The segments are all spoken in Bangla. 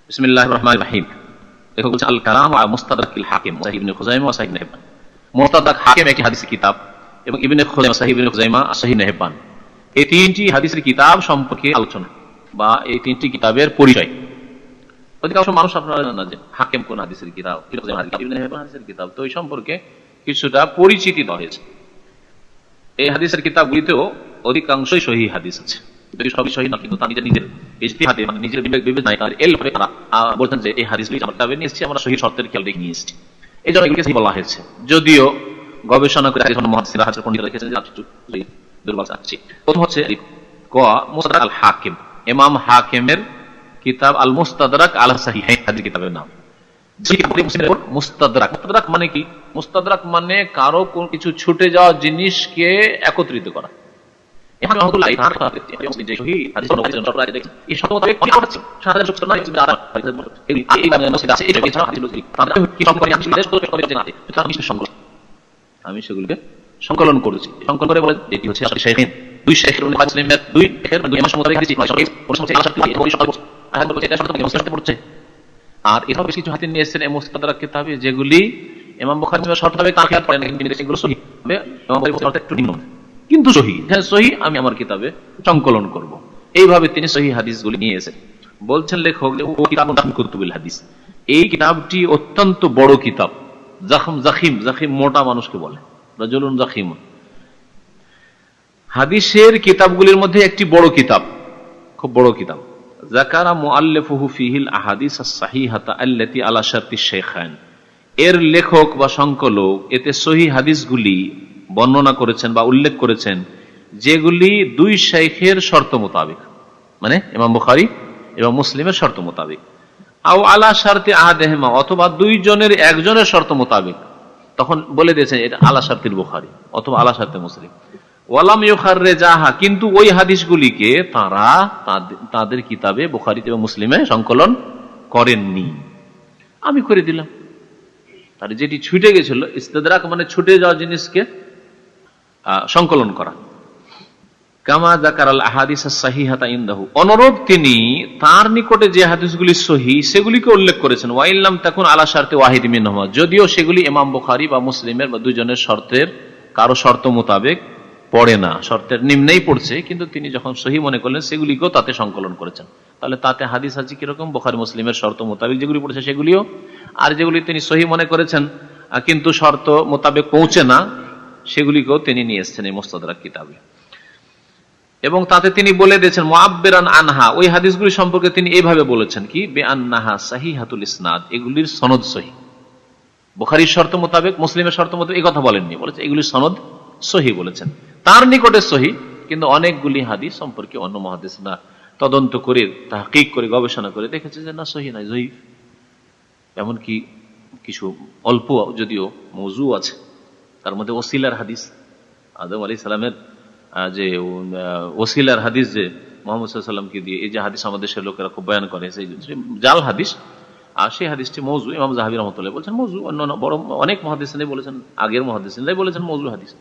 বিসমিল্লাহির রহমানির রহিম। দেখো বলছে আল কালাম ওয়া মুস্তাদরাকুল হাকিম সাহিহ ইবনে খুজাইমা ওয়া সাহিহ ইবনে হিব্বান। মুস্তাদরাক হাকিম একটি হাদিসের কিতাব এবং ইবনে খুজাইমা সাহিহ ইবনে খুজাইমা আর সাহিহ ইবনে হিব্বান, এই তিনটি হাদিসের কিতাব সম্পর্কে আলোচনা বা এই তিনটি কিতাবের পরিচয়। অধিকাংশ মানুষ আপনারা জানেন না যে হাকিম কোন হাদিসের কিতাব, ইবনে হিব্বান হাদিসের কিতাব, তো এই সম্পর্কে কিছুটা পরিচিতি দেওয়া হয়েছে। এই হাদিসের কিতাবগুলিতেও অধিকাংশই সহিহ হাদিস আছে, যদি সবই সহিহ না, কিন্তু তার নিজের ইজতিহাদে মানে নিজের বিবেচনায় তার এল করে বলছেন যে এই হাদিসগুলি আমরা কিতাবে নিয়ে এসেছি, আমরা সহিহ শর্তের খেয়াল রেখে নিয়ে এসেছি, এই জন্য এগুলিকে সহিহ বলা হয়েছে। যদিও গবেষণা করে মুহাদ্দিসরা হাদিস পণ্ডিতরা লিখেছেন যে দুর্বল আছে। প্রথম হচ্ছে মুস্তাদরাক আল হাকিম, ইমাম হাকিমের কিতাব আল মুস্তাদরাক আলা সাহিহাইন হাদিস কিতাবের নাম। মুস্তাদরাক মানে কি? মুস্তাদরাক মানে কারো কোন কিছু ছুটে যাওয়া জিনিসকে একত্রিত করা। আমি সেগুলিকে সংকলন করেছি, সংকলন করে বলে এটি হচ্ছে দুই শেখের দুই পড়ছে। আর এটাও বেশ কিছু হাতে নিয়ে এসেছেন মুস্তাদরাক কিতাবে, যেগুলি ইমাম বুখারী শর্ত হবে তার খেয়াল পড়েন, এগুলো সহিহ হবে, একটু নিম্ন কিন্তু সহিহ, হ্যাঁ সহিহ, আমি আমার কিতাবে সংকলন করব। এইভাবে তিনি সহিহ হাদিসগুলি নিয়ে এসেছেন। বলছেন লেখক ও কিতাবুন কুতুবুল হাদিস, এই কিতাবটি অত্যন্ত বড় কিতাব। জাখিম মোটা মানুষকে বলে, রাজুলুন জাখিম। হাদিসের কিতাবগুলির মধ্যে একটি বড় কিতাব, খুব বড় কিতাব। যাকারা মুআল্লিফুহু ফিহিল আহাদিস আস-সাহিহাতা আল্লাতী আলা শারতিশ শাইখাইন, এর লেখক বা সংকলক এতে সহিহ হাদিসগুলি বর্ণনা করেছেন বা উল্লেখ করেছেন যেগুলি দুই শাইখের শর্ত মোতাবেক, মানে ইমাম বুখারী এবং মুসলিমের শর্ত মোতাবেক, আও আলা শারতি আহাদিহিমা, অথবা দুইজনের একজনের শর্ত মোতাবেক। তখন বলে দিয়েছেন এটা আলা শারতিল বুখারী অথবা আলা শারতি মুসলিম। ওয়ালাম ইউখাররিজাহা, কিন্তু ওই হাদিসগুলিকে তারা তাদের কিতাবে বুখারী এবং মুসলিমে সংকলন করেননি, আমি করে দিলাম। তার যেটি ছুটে গেছিল, ইস্তিদরাক মানে ছুটে যাওয়া জিনিসকে সংকলন করা। কামা যাকারাল আহাদিস আস-সাহিহাতা ইনদাহু, অনুরূপ তিনি তার নিকটে যে হাদিসগুলি সহিহ সেগুলিকে উল্লেখ করেছেন। ওয়াইল্লাম তাকুন আলা শারতি ওয়াহিদ মিনহুমা, যদিও সেগুলি ইমাম বুখারী বা মুসলিমের বা দুইজনের শর্তের কারো শর্ত মোতাবেক পড়ে না, শর্তের নিম্নেই পড়ছে, কিন্তু তিনি যখন সহিহ মনে করলেন সেগুলিকেও তাতে সংকলন করেছেন। তাহলে তাতে হাদিস আছে কিরকম? বুখারী মুসলিমের শর্ত মোতাবেক যেগুলি পড়ছে সেগুলিও, আর যেগুলি তিনি সহিহ মনে করেছেন কিন্তু শর্ত মোতাবেক পৌঁছে না সেগুলিকেও তিনি নিয়ে এসেছেন এই মুস্তাদরাক কিতাবে। এবং তাতে তিনি বলে দিয়েছেন মুআব্বিরান আনহা, ওই হাদিসগুলি সম্পর্কে তিনি এইভাবে বলেছেন কি, বিআন্নাহা সাহিহাতুল ইসনাদ, এগুলির সনদ সহিহ। বুখারীর শর্ত মোতাবেক মুসলিমের শর্ত মোতাবেক এই কথা বলেননি, বলেছে এগুলির সনদ সহিহ বলেছেন, তার নিকটে সহিহ। কিন্তু অনেকগুলি হাদিস সম্পর্কে অন্য মুহাদ্দিসরা তদন্ত করে তাহকিক করে গবেষণা করে দেখেছে যে না সহিহ নয়, যঈফ। এমনকি কিছু অল্প যদিও মওযু আছে, তার মধ্যে ওসিলার হাদিস, আদম আলাইহিস সালামের যে ওসিলার হাদিস, যে মুহাম্মদ সাল্লাল্লাহু আলাইহি ওয়াসাল্লামকে দিয়ে এই যে হাদিস আমাদের দেশের লোকেরা খুব বয়ান করে, সেই জাল হাদিস, আর সেই হাদিসটি মওযু। ইমাম যাহাবী রাহমাতুল্লাহ বলেছেন মওযু, অন্য বড় অনেক মুহাদ্দিসিনরাই বলেছেন, আগের মুহাদ্দিসিনরাই বলেছেন মওযু হাদিস।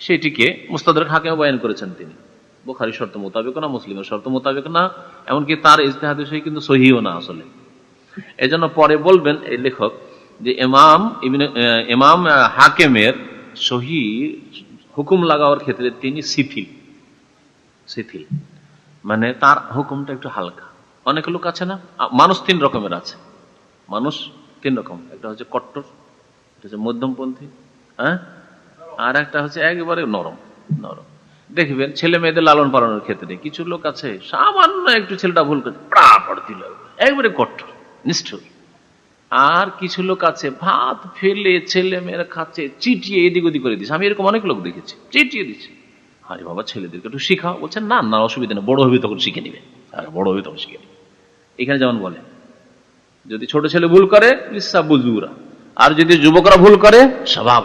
সেটিকে মুস্তাদরাক হাকিমে বয়ান করেছেন তিনি, বুখারীর শর্ত মোতাবেক না, মুসলিমের শর্ত মোতাবেক না, এমনকি তার ইজতিহাদে সহি কিন্তু সহিহও না আসলে। এজন্য পরে বলবেন এই লেখক যে ইমাম হাকিমের সহিহ হুকুম লাগাওয়ার ক্ষেত্রে তিনি শিথিল, মানে তার হুকুমটা একটু হালকা। অনেক লোক আছে না, মানুষ তিন রকমের আছে, মানুষ তিন রকম, একটা হচ্ছে কট্টর, একটা হচ্ছে মধ্যমপন্থী, হ্যাঁ, আর একটা হচ্ছে একেবারে নরম। দেখবেন ছেলে মেয়েদের লালন পালনের ক্ষেত্রে কিছু লোক আছে, সামান্য একটু ছেলেটা ভুল করে দিল, একবারে কট্টর নিষ্ঠুর। আর কিছু লোক আছে ভাত ফেলে ছেলে মেয়েরা খাচ্ছে, চিটিয়ে এদিক ওদিক করে দিচ্ছে। আমি এরকম অনেক লোক দেখেছি, চিটিয়ে দিচ্ছে। আরে বাবা, ছেলেদেরকে একটু শিখাও। বলছেন না না, অসুবিধা নেই, বড় হবে তখন শিখে নিবে, বড় হবে তখন শিখে নিবে। এখানে যেমন বলে যদি ছোট ছেলে ভুল করে লিসা বুজুরা, আর যদি যুবকরা ভুল করে, স্বভাব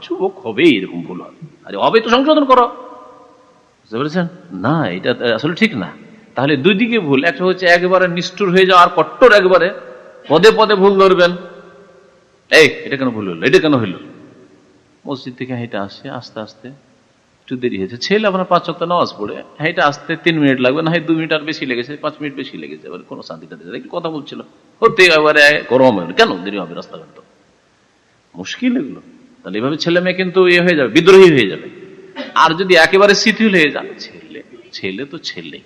যুবক হবে, এরকম ভুল হবে, আরে হবে তো সংশোধন করো, বুঝতে পেরেছেন? না, এটা আসলে ঠিক না। তাহলে দুই দিকে ভুল, একটা হচ্ছে একেবারে নিষ্ঠুর হয়ে যাওয়া, আর কট্টর একবারে পদে পদে ভুল ধরবেন, এই এটা কেন ভুল হলো, এটা কেন হইলো। মসজিদ থেকে হেঁটে আসে, আস্তে আস্তে একটু দেরি হয়েছে, ছেলে আপনার 5 ওয়াক্ত নামাজ পড়ে হেঁটে আসতে 3 মিনিট লাগবে, না হয় 2 মিনিট আর বেশি লেগেছে, 5 মিনিট বেশি লেগেছে, এবার কোনো শান্তিটা একটু কথা বলছিল, হতে এবারে গরম হবে, কেন দেরি হবে, রাস্তাঘাট তো মুশকিল এগুলো। তাহলে এভাবে ছেলে মেয়ে কিন্তু হয়ে যাবে, বিদ্রোহী হয়ে যাবে। আর যদি একেবারে শিথিল হয়ে যাবে, ছেলে তো ছেলে,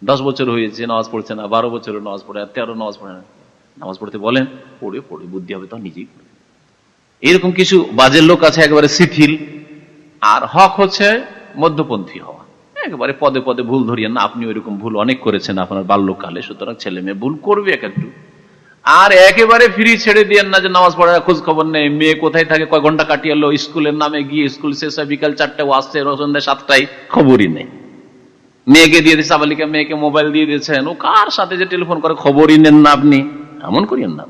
10 বছর হয়েছে নামাজ পড়ছে না, 12 বছর নামাজ পড়ে, 13 নামাজ পড়ে না, নামাজ পড়তে বলেন, পড়ে বুদ্ধি হবে তো নিজেই পড়বে। এরকম কিছু বাজের লোক আছে একেবারে শিথিল, আর হক হচ্ছে মধ্যপন্থী হওয়া, একেবারে পদে পদে ভুল ধরিয়েন না, আপনি ওইরকম ভুল অনেক করেছেন আপনার বাল্যকালে, সুতরাং ছেলে মেয়ে ভুল করবে একটু। আর একেবারে ফ্রি ছেড়ে দিয়েন না যে নামাজ পড়ার খোঁজ খবর নেই, মেয়ে কোথায় থাকে, কয় ঘন্টা কাটিয়ে এলো, স্কুলের নামে গিয়ে স্কুল শেষ হয় বিকাল 4টায়, আসছে সন্ধ্যা 7টায়, খবরই নেই। মেয়েকে দিয়ে দিচ্ছে, সাবালিকা মেয়েকে মোবাইল দিয়ে দিয়েছেন, ও কার সাথে যে টেলিফোন করে খবরই নেন না, আপনি এমন করিয়েন না।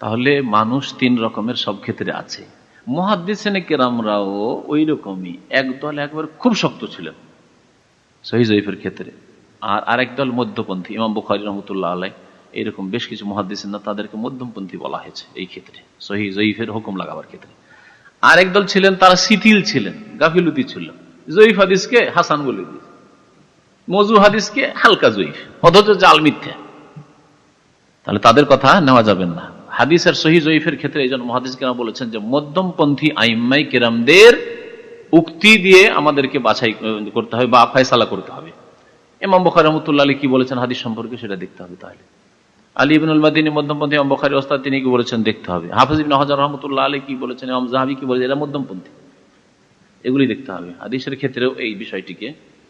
তাহলে মানুষ 3 রকমের সব ক্ষেত্রে আছে। মুহাদ্দিসিনে কেরামরাও ওই রকমই, একদল একবার খুব শক্ত ছিলেন সহিহ জয়ীফের ক্ষেত্রে, আর আরেক দল মধ্যপন্থী। ইমাম বুখারী রাহমাতুল্লাহ আলাইহি এরকম বেশ কিছু মুহাদ্দিসিন, তাদেরকে মধ্যমপন্থী বলা হয়েছে এই ক্ষেত্রে, সহিহ জয়ীফের হুকুম লাগাবার ক্ষেত্রে। আরেক দল ছিলেন, তারা শিথিল ছিলেন, গাফিলতি ছিল, জয়ীফ হাদিসকে হাসান বলে দিয়েছে, মজু হাদিসকে হালকা জয়ীফ, অথচ জাল মিথ্যা। তাহলে তাদের কথা নেওয়া যাবে না। হাদিসের সহিহ জয়ীফের ক্ষেত্রে এই জন্য মুহাদ্দিস কেরাম বলেছেন যে মধ্যমপন্থী আইম্মাই কেরামদের উক্তি দিয়ে আমাদেরকে বাছাই করতে হবে বা ফয়সালা করতে হবে। ইমাম বুখারী রাহমাতুল্লাহ আলাইহি কি বলেছেন হাদিস সম্পর্কে সেটা দেখতে হবে। তাহলে আলী ইবনুল মাদিনী মধ্যমপন্থী, ইমাম বুখারী ওস্তাদ, তিনি কি বলেছেন দেখতে হবে। হাফিজ ইবনে হাজার রাহমাতুল্লাহ আলাইহি কি বলেছেন, ইমাম যাহাবী কি বলেছেন, এরা মধ্যমপন্থী, এগুলি দেখতে হবে। হাদিসের ক্ষেত্রেও এই বিষয়টিকে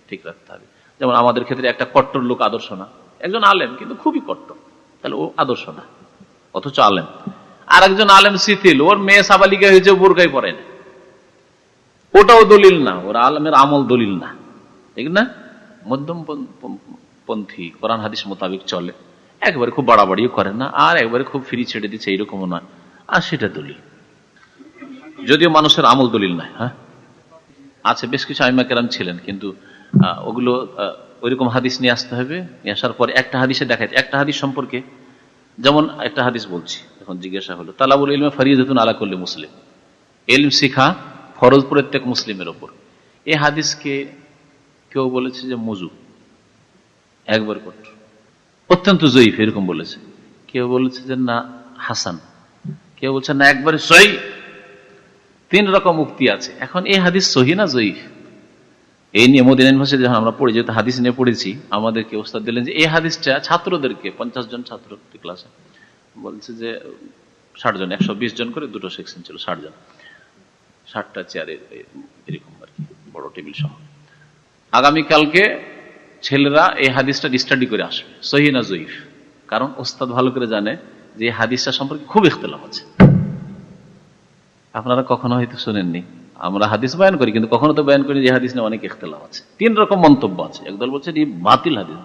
ঠিক রাখতে হবে। যেমন আমাদের ক্ষেত্রে একটা কট্টর লোক আদর্শ না, একজন আলেম কিন্তু খুবই কট্টর, তাহলে ও আদর্শ না, অথচ আলেম। আর একজন আলেম শিথিল, ওর মেয়ে সাবালিকা হয়েছে, বোরকাই পরে না, ওটাও দলিল না, ওর আলেমের আমল দলিল না, ঠিক না। মধ্যম পন্থী, কোরআন হাদিস মোতাবেক চলে, একবারে খুব বাড়াবাড়িও করে না, আর একবারে খুব ফ্রি ছেড়ে দিচ্ছে এইরকমও নয়, আর সেটা দলিল, যদিও মানুষের আমল দলিল নাই। হ্যাঁ আছে, বেশ কিছু আইম্মা কেরাম ছিলেন, কিন্তু ওগুলো ওইরকম হাদিস নিয়ে আসতে হবে, নিয়ে আসার পরে একটা হাদিসে দেখায়, একটা হাদিস সম্পর্কে, যেমন একটা হাদিস বলছি, এখন জিজ্ঞাসা হলো তালাবুল ইলমে ফরিয়াদাতুন আলা কুল্লি মুসলিম, ইলম শিখা ফরজ প্রত্যেক মুসলিমের ওপর। এই হাদিসকে কেউ বলেছে যে মজু, একবার কট্টর, অত্যন্ত জয়ীফ, এরকম বলেছে। কেউ বলেছে যে না হাসান, কেউ বলছে না একবারে সহিহ। 3 রকম উক্তি আছে। এখন এই হাদিস সহিহ না জয়ীফ, এই নিয়ে মদিনা ইউনিভার্সিটি যখন আমরা পড়ি, যেহেতু হাদিস নিয়ে পড়েছি, আমাদেরকে ওস্তাদ দিলেন যে এই হাদিসটা ছাত্রদেরকে, 50 জন ছাত্র ক্লাসে, বলছে যে 60 জন, 120 জন করে 2টো সেকশন ছিল, 60 জন, 60টা চেয়ারে এরকম আর কি, বড় টেবিল সহ। আগামীকালকে ছেলেরা এই হাদিসটা স্টাডি করে আসবে সহিহ না জয়ীফ, কারণ ওস্তাদ ভালো করে জানে যে এই হাদিসটা সম্পর্কে খুব ইখতিলাফ আছে। আপনারা কখনো হয়তো শোনেননি, আমরা হাদিস বয়ান করি, কিন্তু কখনো তো বয়ান করি যে হাদিস নিয়ে অনেক ইখতিলাফ আছে। 3 রকম মন্তব্য আছে, একদল বলছে এই বাতিল হাদিস,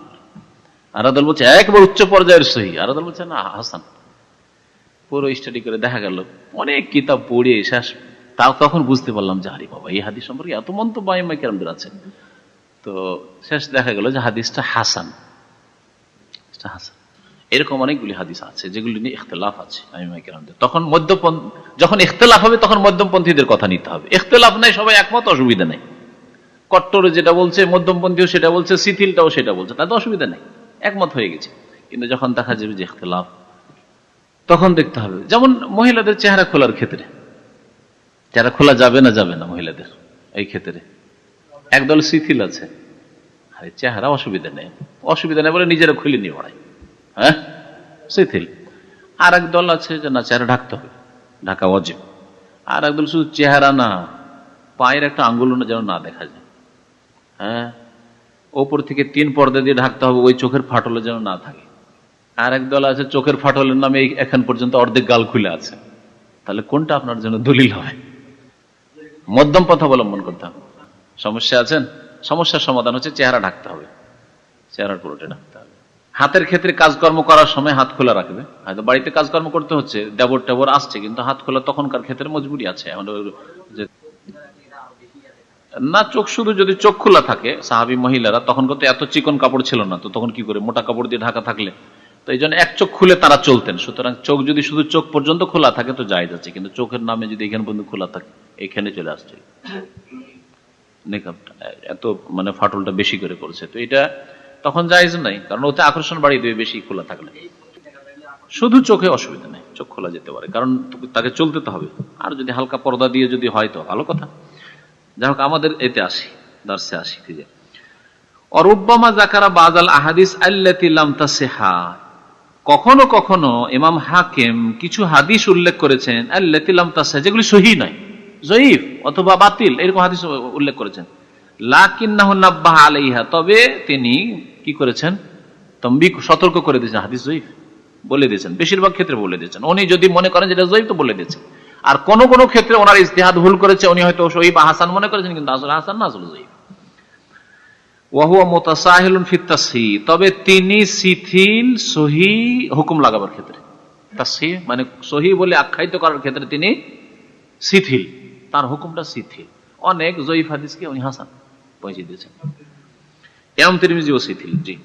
আর দল বলছে একবার উচ্চ পর্যায়ের সহিহ, আর দল বলছে না হাসান। পুরো স্টাডি করে দেখা গেল, অনেক কিতাব পড়ে শেষ, তাও তখন বুঝতে পারলাম যে আরে বাবা, এই হাদিস সম্পর্কে এত মন্তব্য আইম্মায়ে কেরামদের আছে। তো শেষ দেখা গেল যে হাদিসটা হাসান। এরকম অনেকগুলি হাদিস আছে যেগুলি নিয়ে ইখতিলাফ আছে আইম্মায়ে কেরামদের। তখন যখন ইখতিলাফ হবে, তখন মধ্যমপন্থীদের কথা নিতে হবে। ইখতিলাফ নাই, সবাই একমত, অসুবিধা নেই। কট্টর যেটা বলছে, মধ্যমপন্থীও সেটা বলছে, শিথিলটাও সেটা বলছে, তাতে অসুবিধা নেই, একমত হয়ে গেছে। কিন্তু যখন দেখা যাবে যে ইখতিলাফ, তখন দেখতে হবে। যেমন মহিলাদের চেহারা খোলার ক্ষেত্রে, চেহারা খোলা যাবে না মহিলাদের, এই ক্ষেত্রে একদল শিথিল আছে, আরে চেহারা অসুবিধা নেই বলে নিজেরা খুলে নিয়ে বেড়ায়, হ্যাঁ শিথিল। আর এক দল আছে যে না, চেহারা ঢাকতে হবে, ঢাকা ওয়াজিব। আর একদল শুধু চেহারা না, পায়ের একটা আঙ্গুল যেন না দেখা যায়, হ্যাঁ, ওপর থেকে 3 পর্দা দিয়ে ঢাকতে হবে, ওই চোখের ফাটলে যেন না থাকে। আর এক দল আছে চোখের ফাটলের নামে এখন পর্যন্ত অর্ধেক গাল খুলে আছে। তাহলে কোনটা আপনার জন্য দলিল হবে? মধ্যম পথ অবলম্বন করতে হবে। সমস্যা আছেন, সমস্যার সমাধান হচ্ছে চেহারা ঢাকতে হবে, চেহারার পুরোটা ঢাকতে হবে। হাতের ক্ষেত্রে কাজকর্ম করার সময় হাত খোলা রাখবে, হয়তো বাড়িতে কাজকর্ম করতে হচ্ছে, দেবর টেবর আসছে, কিন্তু হাত খোলা তখনকার ক্ষেত্রে মজবুরি আছে না। চোখ শুধু যদি চোখ খোলা থাকে, সাহাবী মহিলারা তখন কিন্তু এত চিকন কাপড় ছিল না, তো তখন কি করে, মোটা কাপড় দিয়ে ঢাকা থাকলে, তো এই জন্য এক চোখ খুলে তারা চলতেন। সুতরাং চোখ যদি শুধু চোখ পর্যন্ত খোলা থাকে তো জায়েজ আছে, কিন্তু চোখের নামে যদি এখানে পর্যন্ত খোলা থাকে, এখানে চলে আসছে নেকাবটা, এত মানে ফাটলটা বেশি করে করছে, তো এটা তখন জায়েজ নাই, কারণ ওতে আকর্ষণ বাড়িয়ে দেবে বেশি খোলা থাকলে। শুধু চোখে অসুবিধা নেই, চোখ খোলা যেতে পারে, কারণ তাকে চলতে তো হবে। আর যদি হালকা পর্দা দিয়ে যদি হয় তো ভালো কথা। যাই হোক, আমাদের এতে আসি, দার্সে আসি। অরুব্বামা যাকারা বাযাল আহাদিস আল্লাতী লাম তাসিহা, কখনো কখনো ইমাম হাকিম কিছু হাদিস উল্লেখ করেছেন আল্লাতী লাম তাসিহা, যেগুলি সহিহ নয়, যঈফ অথবা বাতিল, এরকম হাদিস উল্লেখ করেছেন। লাকিন্নাহু নাব্বাহা আলাইহা, তবে তিনি কি করেছেন, তামবিহ, সতর্ক করে দিয়েছেন, হাদিস যঈফ বলে দিয়েছেন, বেশিরভাগ ক্ষেত্রে বলে দিয়েছেন। উনি যদি মনে করেন যেটা যঈফ তো বলে দিয়েছেন। আর কোন কোন ক্ষেত্রে ওনার ইজতিহাদ ভুল করেছে, উনি হয়তো সহিহ বা হাসান মনে করেছেন, কিন্তু আসলে হাসান না, আসলে যঈফ। ওয়া হুয়া মুতাসাহিলুন ফিত তাসহিহ, তবে তিনি শিথিল সহিহ হুকুম লাগাবার ক্ষেত্রে, তাসহিহ মানে সহিহ বলে আখ্যায়িত করার ক্ষেত্রে তিনি শিথিল, তার হুকুমটা শিথিল। অনেক যঈফ হাদিসকে উনি হাসান পৌঁছে দিয়েছেন। ইমাম তিরমিজিও শিথিল, জি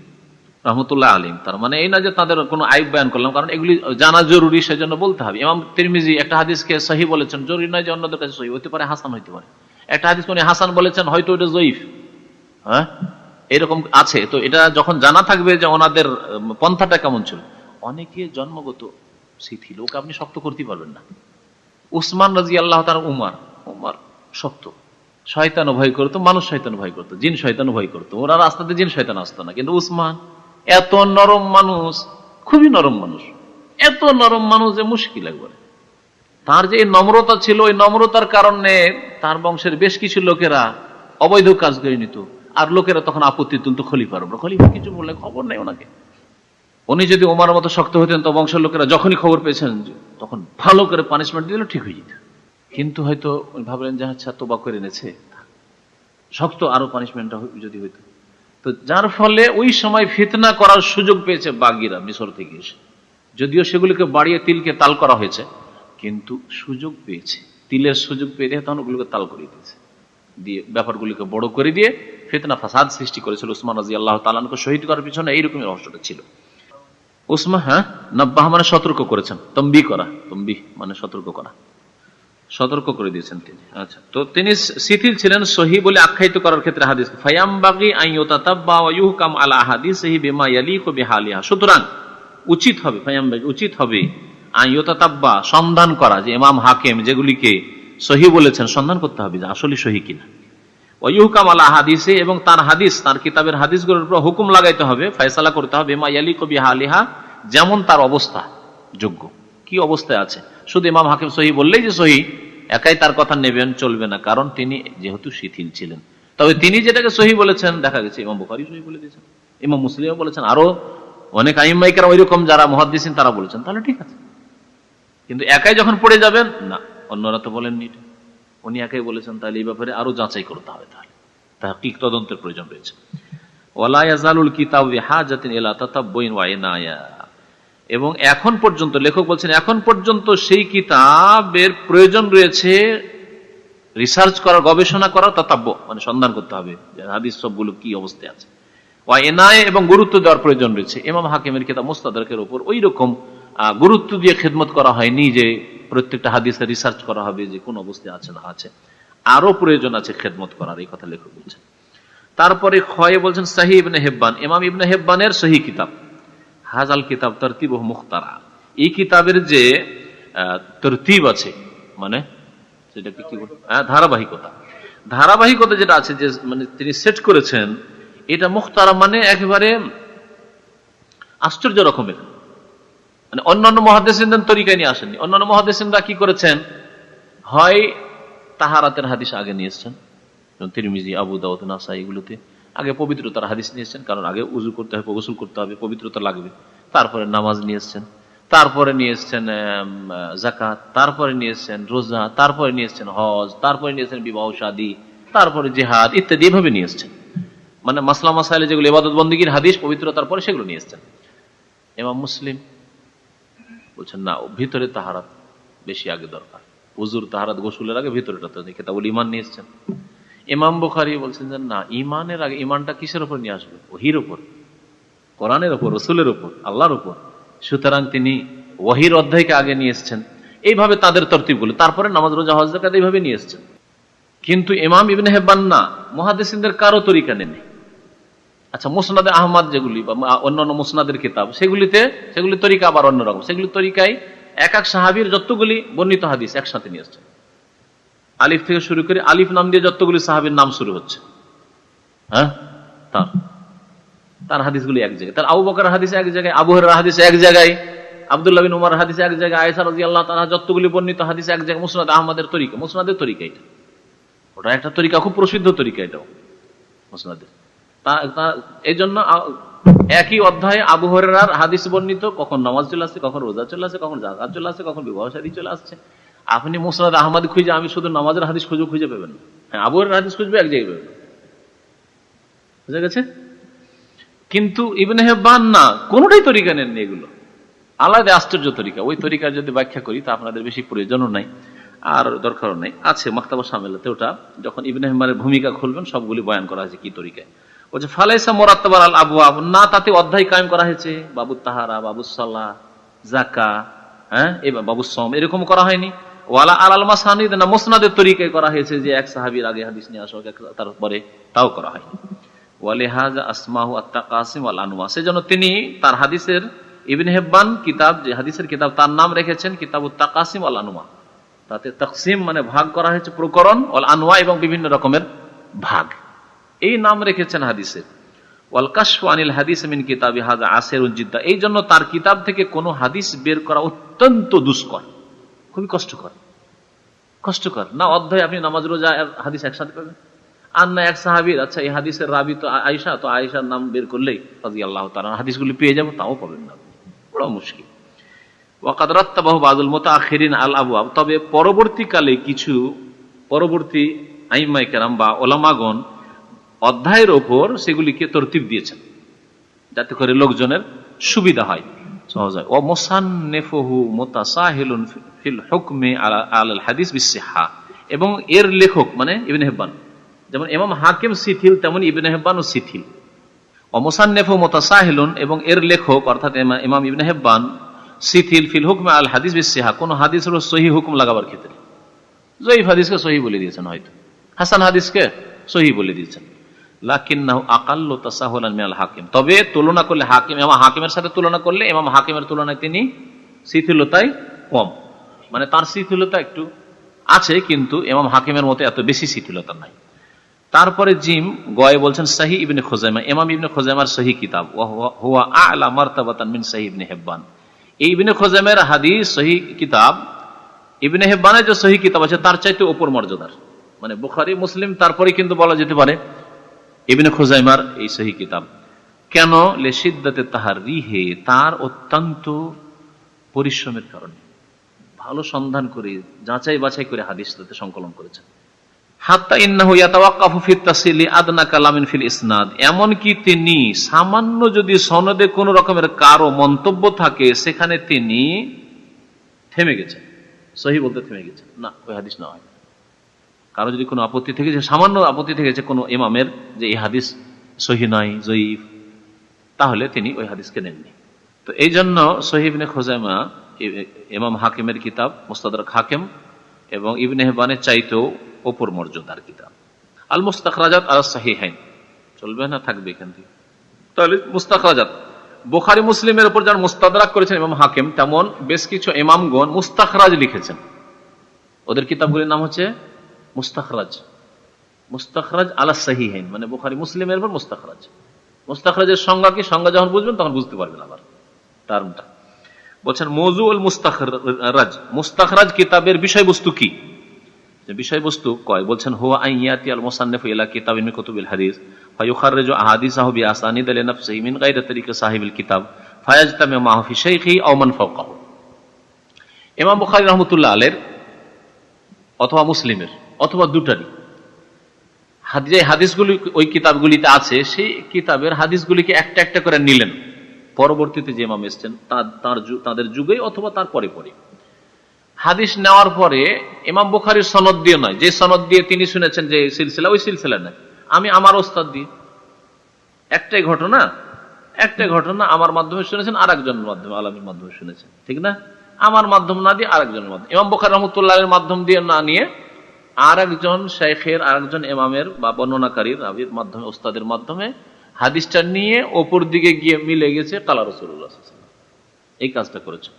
রহমতুল্লাহ আলাইহি। তার মানে এই না যে তাদের কোনো আইব বয়ান করলাম, কারণ এগুলি জানা জরুরি, সেজন্য বলতে হবে। ইমাম তিরমিজি একটা হাদিসকে সহিহ বলেছেন, জরুরি নয় যে অন্যদের কাছে সহিহ হতে পারে, হাসান হইতে পারে। একটা হাদিসকে উনি হাসান বলেছেন, হয়তো এটা যঈফ, হ্যাঁ এরকম আছে। তো এটা যখন জানা থাকবে যে ওনাদের পন্থাটা কেমন ছিল। অনেকে জন্মগত শিথিল, ওকে আপনি শক্ত করতে পারবেন না। উসমান রাদিয়াল্লাহু তাআলা, উমার শক্ত, শয়তানও ভয় করতো, মানুষ শয়তান ভয় করতো, জিন শয়তানও ভয় করতো, ওরা রাস্তাতে জিন শয়তান আসতো না। কিন্তু উসমান এত নরম মানুষ, খুবই নরম মানুষ, এত নরম মানুষ যে মুশকিল একবারে। তার যে নম্রতা ছিল, ওই নম্রতার কারণে তার বংশের বেশ কিছু লোকেরা অবৈধ কাজ করে নিত, আর লোকেরা তখন আপত্তি তুলতো খলিফার উপর। খলিফা কিছু বললে খবর নেই ওনাকে। উনি যদি ওমার মতো শক্ত হতেন তো বংশের লোকেরা যখনই খবর পেয়েছেন তখন ভালো করে পানিশমেন্ট দিলে ঠিক হয়ে যেত। কিন্তু হয়তো ভাবলেন যে আচ্ছা তোবা করে এনেছে, শক্ত আরো পানিশমেন্টটা যদি হইতো। তো যার ফলে ওই সময় ফিতনা করার সুযোগ পেয়েছে বাগিরা মিশর থেকে এসে, যদিও সেগুলিকে বাড়িয়ে তিলকে তাল করা হয়েছে, কিন্তু সুযোগ পেয়েছে, তিলের সুযোগ পেয়ে দিয়ে তখন ওগুলোকে তাল করে দিয়েছে, দিয়ে ব্যাপারগুলিকে বড় করে দিয়ে ফিতনা ফাসাদ সৃষ্টি করেছিল। উসমান রাদিয়াল্লাহু তাআলা আনহু শহীদ করার পিছনে এইরকমই রহস্যটা ছিল। উসমান, হ্যাঁ, নাব্বাহ মানে সতর্ক করেছেন, তম্বিহ করা, তম্বিহ মানে সতর্ক করা, সতর্ক করে দিয়েছেন তিনি। আচ্ছা, তো তিনি শিথিল ছিলেন সহিহ বলে আখ্যায়িত করার ক্ষেত্রে হাদিস। ফায়ামবাগি আন ইউতাতাব্বা ওয়া ইউহকাম আলা হাদিসিহি বিমা ইয়ালিকু বিহালিহা, সুতরাং উচিত হবে, ফায়ামবাগি উচিত হবে, আন ইউতাতাব্বা সন্ধান করা, যে ইমাম হাকিম যেগুলিকে সহিহ বলেছেন সন্ধান করতে হবে যে আসলে সহিহ কিনা। ওয়া ইউহকাম আলা হাদিসে, এবং তার হাদিস, তার কিতাবের হাদিসগুলোর উপর হুকুম লাগাইতে হবে, ফয়সালা করতে হবে, বিমা ইয়ালিকু বিহালিহা, যেমন তার অবস্থা যোগ্য, কি অবস্থায় আছে। শুধু ইমাম হাকিম সহিহ বললেই যে সহিহ, একাই তার কথা নেবেন চলবে না, কারণ তিনি যেহেতু শিথিল ছিলেন। তবে তিনি যেটাকে সহিহ বলেছেন, দেখা গেছে ইমাম বুখারী সহিহ বলে দিয়েছেন, ইমাম মুসলিমও বলেছেন, আরো অনেক আইম্মায়ে কেরাম ওইরকম যারা মুহাদ্দিসিন তারা বলেছেন, তাহলে ঠিক আছে। কিন্তু একাই যখন পড়ে যাবেন, না, অন্যরা তো বলেননি, উনি একাই বলেছেন, তাহলে এই ব্যাপারে আরো যাচাই করতে হবে, তাহলে তাহকিক তদন্তের প্রয়োজন রয়েছে। ওয়ালা ইয়াজালুল কিতাবু বিহাজাতিন ইলা তাতাব্বুইন ওয়া ইনায়া, এবং এখন পর্যন্ত, লেখক বলছেন, এখন পর্যন্ত সেই কিতাবের প্রয়োজন রয়েছে রিসার্চ করার, গবেষণা করার, তাতাব্য মানে সন্ধান করতে হবে হাদিস সবগুলো কি অবস্থায় আছে, ওয়া ইনায়া এবং গুরুত্ব দেওয়ার প্রয়োজন রয়েছে। ইমাম হাকিমের কিতাব মুস্তাদরাকের উপর ওই রকম গুরুত্ব দিয়ে খেদমত করা হয়নি যে প্রত্যেকটা হাদিসে রিসার্চ করা হবে যে কোন অবস্থায় আছে না আছে, আরো প্রয়োজন আছে খেদমত করার, এই কথা লেখক বলছেন। তারপরে খয়ে বলছেন সহিহ ইবনে হিব্বান, ইমাম ইবনে হিব্বানের সহিহ কিতাব, হাজাল কিতাব তরতিবুহু মুখতারা, এই কিতাবের যে তরতিব আছে, মানে সেটাকে কি বলে, ধারাবাহিকতা, ধারাবাহিকতা যেটা আছে, যে মানে তিনি সেট করেছেন, এটা মুখতারা মানে একেবারে আশ্চর্য রকমের, মানে অন্যান্য মুহাদ্দিসিনদের তরিকায় নিয়ে আসেননি। অন্যান্য মুহাদ্দিসিনরা কি করেছেন, হয় তাহারাতের হাদিস আগে নিয়ে এসেছেন, তিরমিজি, আবু দাউদ, নাসাই, এগুলোতে আগে পবিত্রতার হাদিস নিয়ে এসেছেন, কারণ আগে উযু করতে হবে, গোসল করতে হবে, পবিত্রতা লাগবে। তারপরে নামাজ নিয়ে এসেছেন, তারপরে নিয়ে এসেছেন যাকাত, তারপরে নিয়ে এসেছেন রোজা, তারপরে নিয়ে এসেছেন হজ, তারপরে নিয়ে এসেছেন বিবাহ শাদী, তারপরে জিহাদ ইত্যাদি, এভাবে নিয়ে এসেছেন। মানে মাসলা মাসাইলে যেগুলো ইবাদত বন্দেগীর হাদিস পবিত্রতার পরে সেগুলো নিয়ে এসছেন। ইমাম মুসলিম বলছেন না, ভিতরে তাহারাত বেশি আগে দরকার, হুজুর তাহারাত গোসলের আগে ভিতরেটা তো কিতাবুল ঈমান নিয়ে এসছেন। ইমাম বুখারী বলছেন যে না, ইমানের আগে, ইমানটা কিসের উপর নিয়ে আসবে? ওহীর উপর, কোরআনের উপর, রাসূলের উপর, আল্লাহর উপর। সুতরাং তিনি ওহীর অধ্যায়কে আগে নিয়ে এসছেন। এইভাবে তাদের তরতিবগুলো, তারপরে নামাজ রোজা হজ যাকাত এইভাবে নিয়ে এসছেন। কিন্তু ইমাম ইবনে হিব্বান না, মুহাদ্দিসিনদের কারো তরিকা নেই। আচ্ছা, মুসনাদে আহমদ যেগুলি বা অন্যান্য মুসনাদের কিতাব, সেগুলি তরিকা আবার অন্যরকম। সেগুলি তরিকায় এক এক সাহাবীর যতগুলি বর্ণিত হাদিস একসাথে নিয়ে আসছেন। আলিফ থেকে শুরু করে, আলিফ নাম দিয়ে যতগুলি সাহাবীর নাম শুরু হচ্ছে, হ্যাঁ, তার হাদিসগুলি এক জায়গায়। তার আবু বকরের হাদিস এক জায়গায়, আবু হুরায়রার হাদিস এক জায়গায়, আব্দুল্লাহ বিন উমর হাদিস এক জায়গায়, আয়েশা রাদিয়াল্লাহু তাআলা যতগুলি বর্ণিত হাদিস এক জায়গায়। মুসনাদ আহমদের তরিকা, মুসনাদের তরিকা এটা, ওটা একটা তরিকা, খুব প্রসিদ্ধ তরিকা এটাও মুসনাদের। এই জন্য একই অধ্যায়ে আবু হুরায়রার হাদিস বর্ণিত, কখন নামাজ চলে আসছে, কখন রোজা চলে আসছে, কখন যাকাত চলে আসছে, কখন বিবাহ শাদী চলে আসছে। আপনি মুসনাদ আহমদ খুঁজে, আমি শুধু নামাজের হাদিস খুঁজে পাবেন না। হ্যাঁ, আবু হুরায়রার হাদিস খুঁজবে এক জায়গায় পাবেন, বুঝা গেছে? কিন্তু ইবনে হিব্বান না, কোনটাই তরিকা নেননি। এগুলো আলাদা আশ্চর্য তরিকা। ওই তরিকার যদি ব্যাখ্যা করি তা আপনাদের বেশি প্রয়োজনও নাই, আর দরকারও নাই। আছে মাকতাবা শামিলাতে, ওটা যখন ইবনে হিব্বানের ভূমিকা খুলবেন সবগুলি বয়ান করা হয়েছে কি তরিকায়। বলছে ফালাইসা মুরাত্তাবাল আল আবওয়াব, না তাতে অধ্যায় কায়েম করা হয়েছে, বাবুত তাহারা, বাবুস সালাহ, যাকা, হ্যাঁ, এবার বাবুস সওম, এরকম করা হয়নি। ওয়ালা আলাল মাসানিদ, না মুসনাদের তরিকায় করা হয়েছে, যে এক সাহাবীর আগে হাদিস নিয়ে আসো, তারপরে, তাও করা হয়নি। ওয়ালিহাযা আসমাহু আত-তাকাসিম ওয়াল আনওয়া, সেজন্য তিনি তার হাদিসের, ইবনে হিব্বান কিতাব, যে হাদিসের কিতাব, তার নাম রেখেছেন কিতাবুত তাকাসিম ওয়াল আনওয়া। তাতে তাকসিম মানে ভাগ করা হয়েছে, প্রকরণ, ওয়াল আনওয়া এবং বিভিন্ন রকমের ভাগ, এই নাম রেখেছেন হাদিসের। ওয়াল কাশফু আনিল হাদিস মিন কিতাবি হাযা আসিরুন জিদ্দা, এই জন্য তার কিতাব থেকে কোনো হাদিস বের করা অত্যন্ত দুষ্কর, খুবই কষ্টকর। না অধ্যায় আপনি নামাজ রোজা হাদিস একসাথে পাবেন, আর না এক সাহাবীর, আচ্ছা এই হাদিসের রাবি তো আয়েশা, তো আয়েশার নাম বের করলেই রাদিয়াল্লাহু তাআলা হাদিসগুলি পেয়ে যাবো, তাও পাবেন না, বড় মুশকিল। ওয়াকাদ রাত্তাবাহু বাযুল মুতাআখিরিন আল আবওয়াব, তবে পরবর্তীকালে কিছু পরবর্তী আইম্মায়ে কেরাম বা উলামাগণ অধ্যায়ের ওপর সেগুলিকে তরতিব দিয়েছেন, যাতে করে লোকজনের সুবিধা হয়, সহজ হয়। ওয়া মুসান্নিফুহু মুতাসাহিলুন ফিল হুকমি আলাল হাদিস বিসসিহা, এবং এর লেখক মানে ইবনে হিব্বান, যেমন ইমাম হাকিম শিথিল, তেমন ইবনে হিব্বানও শিথিল। ওয়া মুসান্নিফু মুতাসাহিলুন, এবং এর লেখক অর্থাৎ ইমাম ইবনে হিব্বান শিথিল ফিল হুকমি আল হাদিস বিসসিহা, কোন হাদিসের সহিহ হুকুম লাগাবার ক্ষেত্রে। জয়ীফ হাদিসকে সহিহ বলে দিয়েছেন, হয়তো হাসান হাদিসকে সহিহ বলে দিয়েছেন। লাকিন্নাহু আকাল্লু তাসাহুলান মিনাল হাকিম, তবে তুলনা করলে হাকিম, ইমাম হাকিমের সাথে তুলনা করলে ইমাম হাকিমের তুলনায় তিনি শিথিলতায় কম, মানে তার শিথিলতা একটু আছে, কিন্তু ইমাম হাকিমের মতো এত বেশি শিথিলতা নাই। তারপরে জিম গয়ে বলছেন সহিহ ইবনে খুজাইমা, ইমাম ইবনে খুজাইমার সহিহ কিতাব, ওয়া হুয়া আ'লা মারতাবাতান মিন সহিহ ইবনে হিব্বান, এই ইবনে খুজাইমার হাদিস সহিহ কিতাব, ইবনে হিব্বানের যে সহিহ কিতাব আছে তার চাইতে উপর মর্যাদার, মানে বুখারী মুসলিম তারপরে কিন্তু বলা যেতে পারে ইবনে খুজাইমার এই সহিহ কিতাব। কেন? লিশিদ্দাতি তাহরিহে, তার অত্যন্ত পরিশ্রমের কারণে, ভালো সন্ধান করে যাচাই বাছাই করে হাদিস তাতে সংকলন করেছেন। হাত্তা ইন্নাহু ইয়াতাওয়াক্কাফু ফি তাসিলি আদনা কালামিন ফিল ইসনাদ, এমন কি তিনি সামান্য যদি সনদে কোন রকমের কারো মন্তব্য থাকে সেখানে তিনি থেমে গেছেন, সহিহ বলতে থেমে গেছেন, না ওই হাদিস না হয়। কারো যদি কোনো আপত্তি থেকে, সামান্য আপত্তি থেকেছে কোনো ইমামের যে এই হাদিস সহিহ নয়, জয়ীফ, তাহলে তিনি ওই হাদিসকে নেননি। তো এই জন্য সহিহ ইবনে খুজাইমা ইমাম হাকিমের কিতাব, মুস্তাদরাক হাকিম, এবং ইবনে হিব্বানের চাইতেও উপর মর্যাদার কিতাব। আল মুস্তাখরাজাত আলা সাহিহাইন, চলবে না, থাকবে এখান থেকে। তাহলে মুস্তাখরাজাত, বুখারী মুসলিমের উপর যারা মুস্তাদরাক করেছেন ইমাম হাকিম, তেমন বেশ কিছু ইমামগণ মুস্তাখরাজ লিখেছেন। ওদের কিতাবগুলির নাম হচ্ছে মুস্তাখরাজ আলা সাহিহাইন, মানে বুখারী মুসলিমের উপর মুস্তাখরাজ। মুস্তাখরাজের সংজ্ঞা কি? সংজ্ঞা যখন বুঝবেন তখন বুঝতে পারবেন আবার টার্মটা। বলছেন মওযুউল মুস্তাখরাজ, মুস্তাখরাজ কিতাবের বিষয়বস্তু কি? বিষয়বস্তু কয়, বলছেন হুয়া আইয়াতি আল মুসান্নিফু ইলা কিতাবিন মিন কুতুবিল হাদিস ফায়ুখাররিজু আহাদিসাহু বিআসানিদ লিনাফসিহি মিন গায়রি তরিকি সাহিবিল কিতাব ফায়াজতামিউ মাহু ফি শাইখি আও মান ফাওকাহু। ইমাম বুখারী রাহমাতুল্লাহ আলাইহির অথবা মুসলিমের অথবা দুটারই যে হাদিসগুলি ওই কিতাবগুলিতে আছে সেই কিতাবের হাদিসগুলিকে একটা একটা করে নিলেন, পরবর্তীতে যে ইমাম এসছেন তাদের যুগে অথবা তার পরে পরে হাদিস নেওয়ার পরে ইমাম বুখারীর সনদ দিয়ে নয়, যে সনদ দিয়ে তিনি শুনেছেন যে সিলসিলা, ওই সিলসিলা নয়, আমি আমার ওস্তাদ দিয়ে একটাই ঘটনা আমার মাধ্যমে শুনেছেন, আর একজনের মাধ্যমে আলমীর মাধ্যমে শুনেছেন, ঠিক না? আমার মাধ্যম না দিয়ে আরেকজনের মাধ্যমে, ইমাম বুখারী রাহমাতুল্লাহের মাধ্যম দিয়ে না নিয়ে আর একজন শাইখের, আর একজন ইমামের বা বর্ণনাকারীর রাবীর মাধ্যমে, ওস্তাদের মাধ্যমে হাদিসটা নিয়ে ওপর দিকে গিয়ে মিলে গেছে কালা রাসূলুল্লাহ সাল্লাল্লাহু আলাইহি ওয়াসাল্লাম। এই কাজটা করেছে।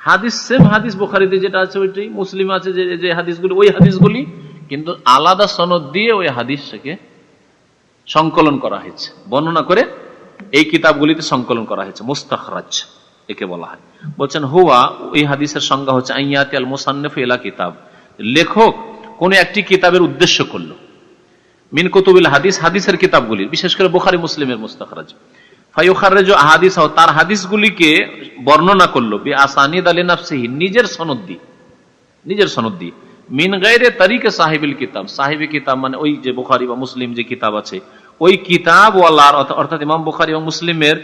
হাদিস সেম হাদিস বুখারীতে যেটা আছে ওইটাই, মুসলিম আছে যে হাদিসগুলি, ওই হাদিসগুলি, কিন্তু আলাদা সনদ দিয়ে ওই হাদিসটাকে সংকলন করা হয়েছে, বর্ণনা করে এই কিতাবগুলিতে সংকলন করা হয়েছে, মুস্তাখরাজ একে বলা হয়। বলছেন হুয়া, এই হাদিসের সংজ্ঞা হচ্ছে আইয়াতি আল মুসান্নিফ ইলা কিতাব, লেখক কোন একটি কিতাবের উদ্দেশ্য করলো, মিন কুতুবিল হাদিস, হাদিসের কিতাবগুলি, বিশেষ করে বুখারী মুসলিমের মুস্তাখরাজ, ফায়ুখাররিজু আহাদিসাহু, তার হাদিসগুলিকে বর্ণনা করলো, বিআসানিদ আলি নাফসিহি, নিজের সনদ দিয়ে, মিন গায়রে তারিকে সাহিবিল কিতাব, সাহিবি কিতাব মানে ওই যে বুখারী বা মুসলিম যে কিতাব আছে, ওই কিতাব ওয়ালার অর্থাৎ ইমাম বুখারী এবং মুসলিমের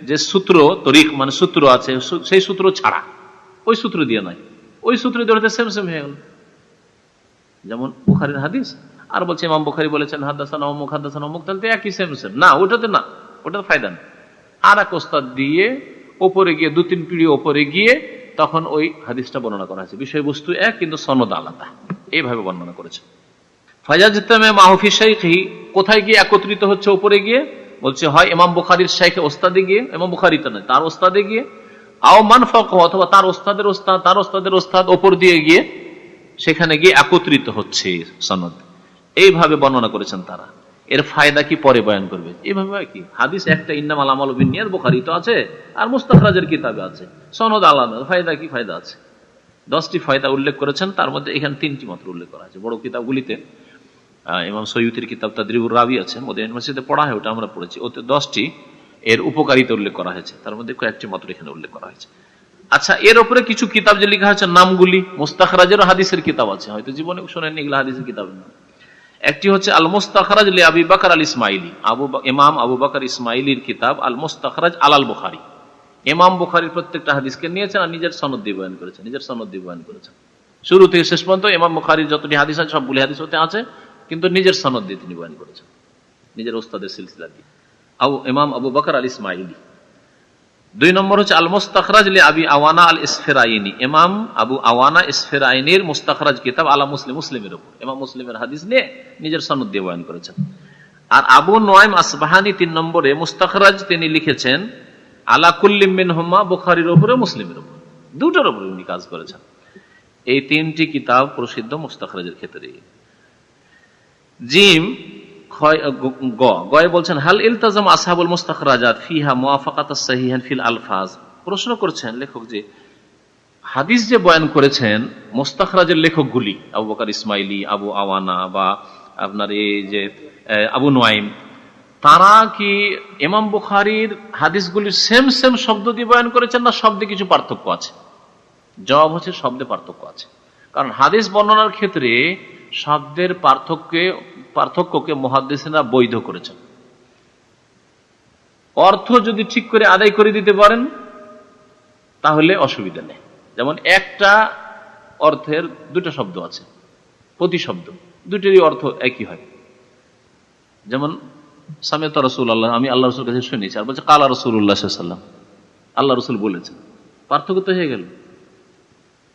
যে সূত্র, তরিক মানে সূত্র আছে, সেই সূত্র ছাড়া, ওই সূত্র দিয়ে নয়, ওই সূত্র দিয়ে সেম সেম হয়ে গেল। যেমন বুখারীর হাদিস আর বলছে ইমাম বুখারী বলেছেন হাদাসানা অমুক, হাদাসানা অমুক, তাহলে একই সেম সেম না, ওটাতে না, ওটাতে ফায়দা নেই। আর এক ওস্তাদ দিয়ে ওপরে গিয়ে 2-3 পিঢ়ি ওপরে গিয়ে তখন ওই হাদিসটা বর্ণনা করা হয়েছে, বিষয়বস্তু এক কিন্তু সনদ আলাদা, এইভাবে বর্ণনা করেছে। ফায়াজতামে মাহফি শাইখি, কোথায় গিয়ে একত্রিত হচ্ছে ওপরে গিয়ে? বলছে হয় ইমাম বুখারীর শাইখে ওস্তাদে গিয়ে, ইমাম বুখারীতে নয় তার ওস্তাদে গিয়ে, আও মান ফাকহ, অথবা তার ওস্তাদের ওস্তাদ ওপর দিয়ে গিয়ে সেখানে গিয়ে একত্রিত হচ্ছে সনদ, এইভাবে বর্ণনা করেছেন তারা। এর ফায়দা কি পরে বয়ান করবে। এইভাবে কি হাদিস একটা, ইন্নামাল আমালু বিন্নিয়াত, বুখারী তো আছে আর মুস্তাখরাজের কিতাবে আছে, সনদ আলাদা, ফায়দা কি? ফায়দা আছে। 10টি ফায়দা উল্লেখ করেছেন, তার মধ্যে এখানে 3টি মাত্র উল্লেখ করা আছে। বড় কিতাবগুলিতে ইমাম সয়ুতির কিতাব তাদরিবুর রাবি আছে, মদিনা ইউনিভার্সিটিতে পড়া হয়, ওটা আমরা পড়েছি, ওতে 10টি এর উপকারিতা উল্লেখ করা হয়েছে, তার মধ্যে কয়েকটি মাত্র এখানে উল্লেখ করা হয়েছে। আচ্ছা, এর উপরে কিছু কিতাব যে লেখা হচ্ছে নামগুলি, মুস্তাখরাজের হাদিসের কিতাব আছে, হয়তো জীবনে শোনেননি এগুলো হাদিসের কিতাবের নাম। একটি হচ্ছে আল মুস্তাখরাজ লি আবি বকর আল ইসমাইলি, ইমাম আবু বকর ইসমাইলির কিতাব আল মুস্তাখরাজ আলাল বুখারী। ইমাম বুখারীর প্রত্যেকটা হাদিসকে নিয়েছেন আর নিজের সনদ দিয়ে বয়ান করেছেন, শুরু থেকে শেষ পর্যন্ত ইমাম বুখারীর যতটি হাদিস আছে সবগুলি হাদিস হতে আছে, কিন্তু নিজের সনদ দিয়ে তিনি বয়ান করেছেন, নিজের ওস্তাদের সিলসিলা দিয়ে। ইমাম আবু বকর আল ইসমাইলি। 2 নম্বর হচ্ছে আল মুস্তাখরাজ লি আবি আওয়ানা আল ইসফিরাইনি, ইমাম আবু আওয়ানা ইসফিরাইনির মুস্তাখরাজ কিতাব আলা মুসলিমের উপর, ইমাম মুসলিমের হাদিস নিয়ে নিজের সনদ দিয়ে বয়ান করেছেন। আর আবু নুআইম আসবাহানি 3 নম্বরে মুস্তাখরাজ তিনি লিখেছেন আলা কুল্লি মিনহুমা, বুখারীর উপরে মুসলিমের উপর, দুটোর উপরে উনি কাজ করেছেন। এই 3টি কিতাব প্রসিদ্ধ মুস্তাখরাজের ক্ষেত্রে। জিম গয়ে বলছেন হাল ইলতাজাম আসহাবুল মুস্তাখরাজাত ফিহা মুওয়াফাকাতাস সাহিহান ফিল আলফাজ। প্রশ্ন করছেন লেখক যে হাদিস যে বয়ান করেছেন মুস্তাখরাজের লেখকগুলি, আবু বকর ইসমাইলি, আবু আওয়ানা বা আপনার এই যে আবু নুআইম, তারা কি ইমাম বুখারীর হাদিসগুলির সেম সেম শব্দ দিয়ে বয়ান করেছেন না শব্দে কিছু পার্থক্য আছে? জবাব হচ্ছে শব্দে পার্থক্য আছে। কারণ হাদিস বর্ণনার ক্ষেত্রে শব্দের পার্থক্যকে মুহাদ্দিসিনরা বৈধ করেছেন। অর্থ যদি ঠিক করে আদায় করে দিতে পারেন তাহলে অসুবিধা নেই। যেমন একটা অর্থের 2টা শব্দ আছে, প্রতি শব্দ 2টিরই অর্থ একই হয়। যেমন সামিআতু রাসূলুল্লাহ, আমি আল্লাহ রাসূলের কাছে শুনেছি, আর বলছে কালা রাসূলুল্লাহ সাল্লাল্লাহু আলাইহি ওয়াসাল্লাম, আল্লাহ রাসূল বলেছেন, পার্থক্য তো হয়ে গেল,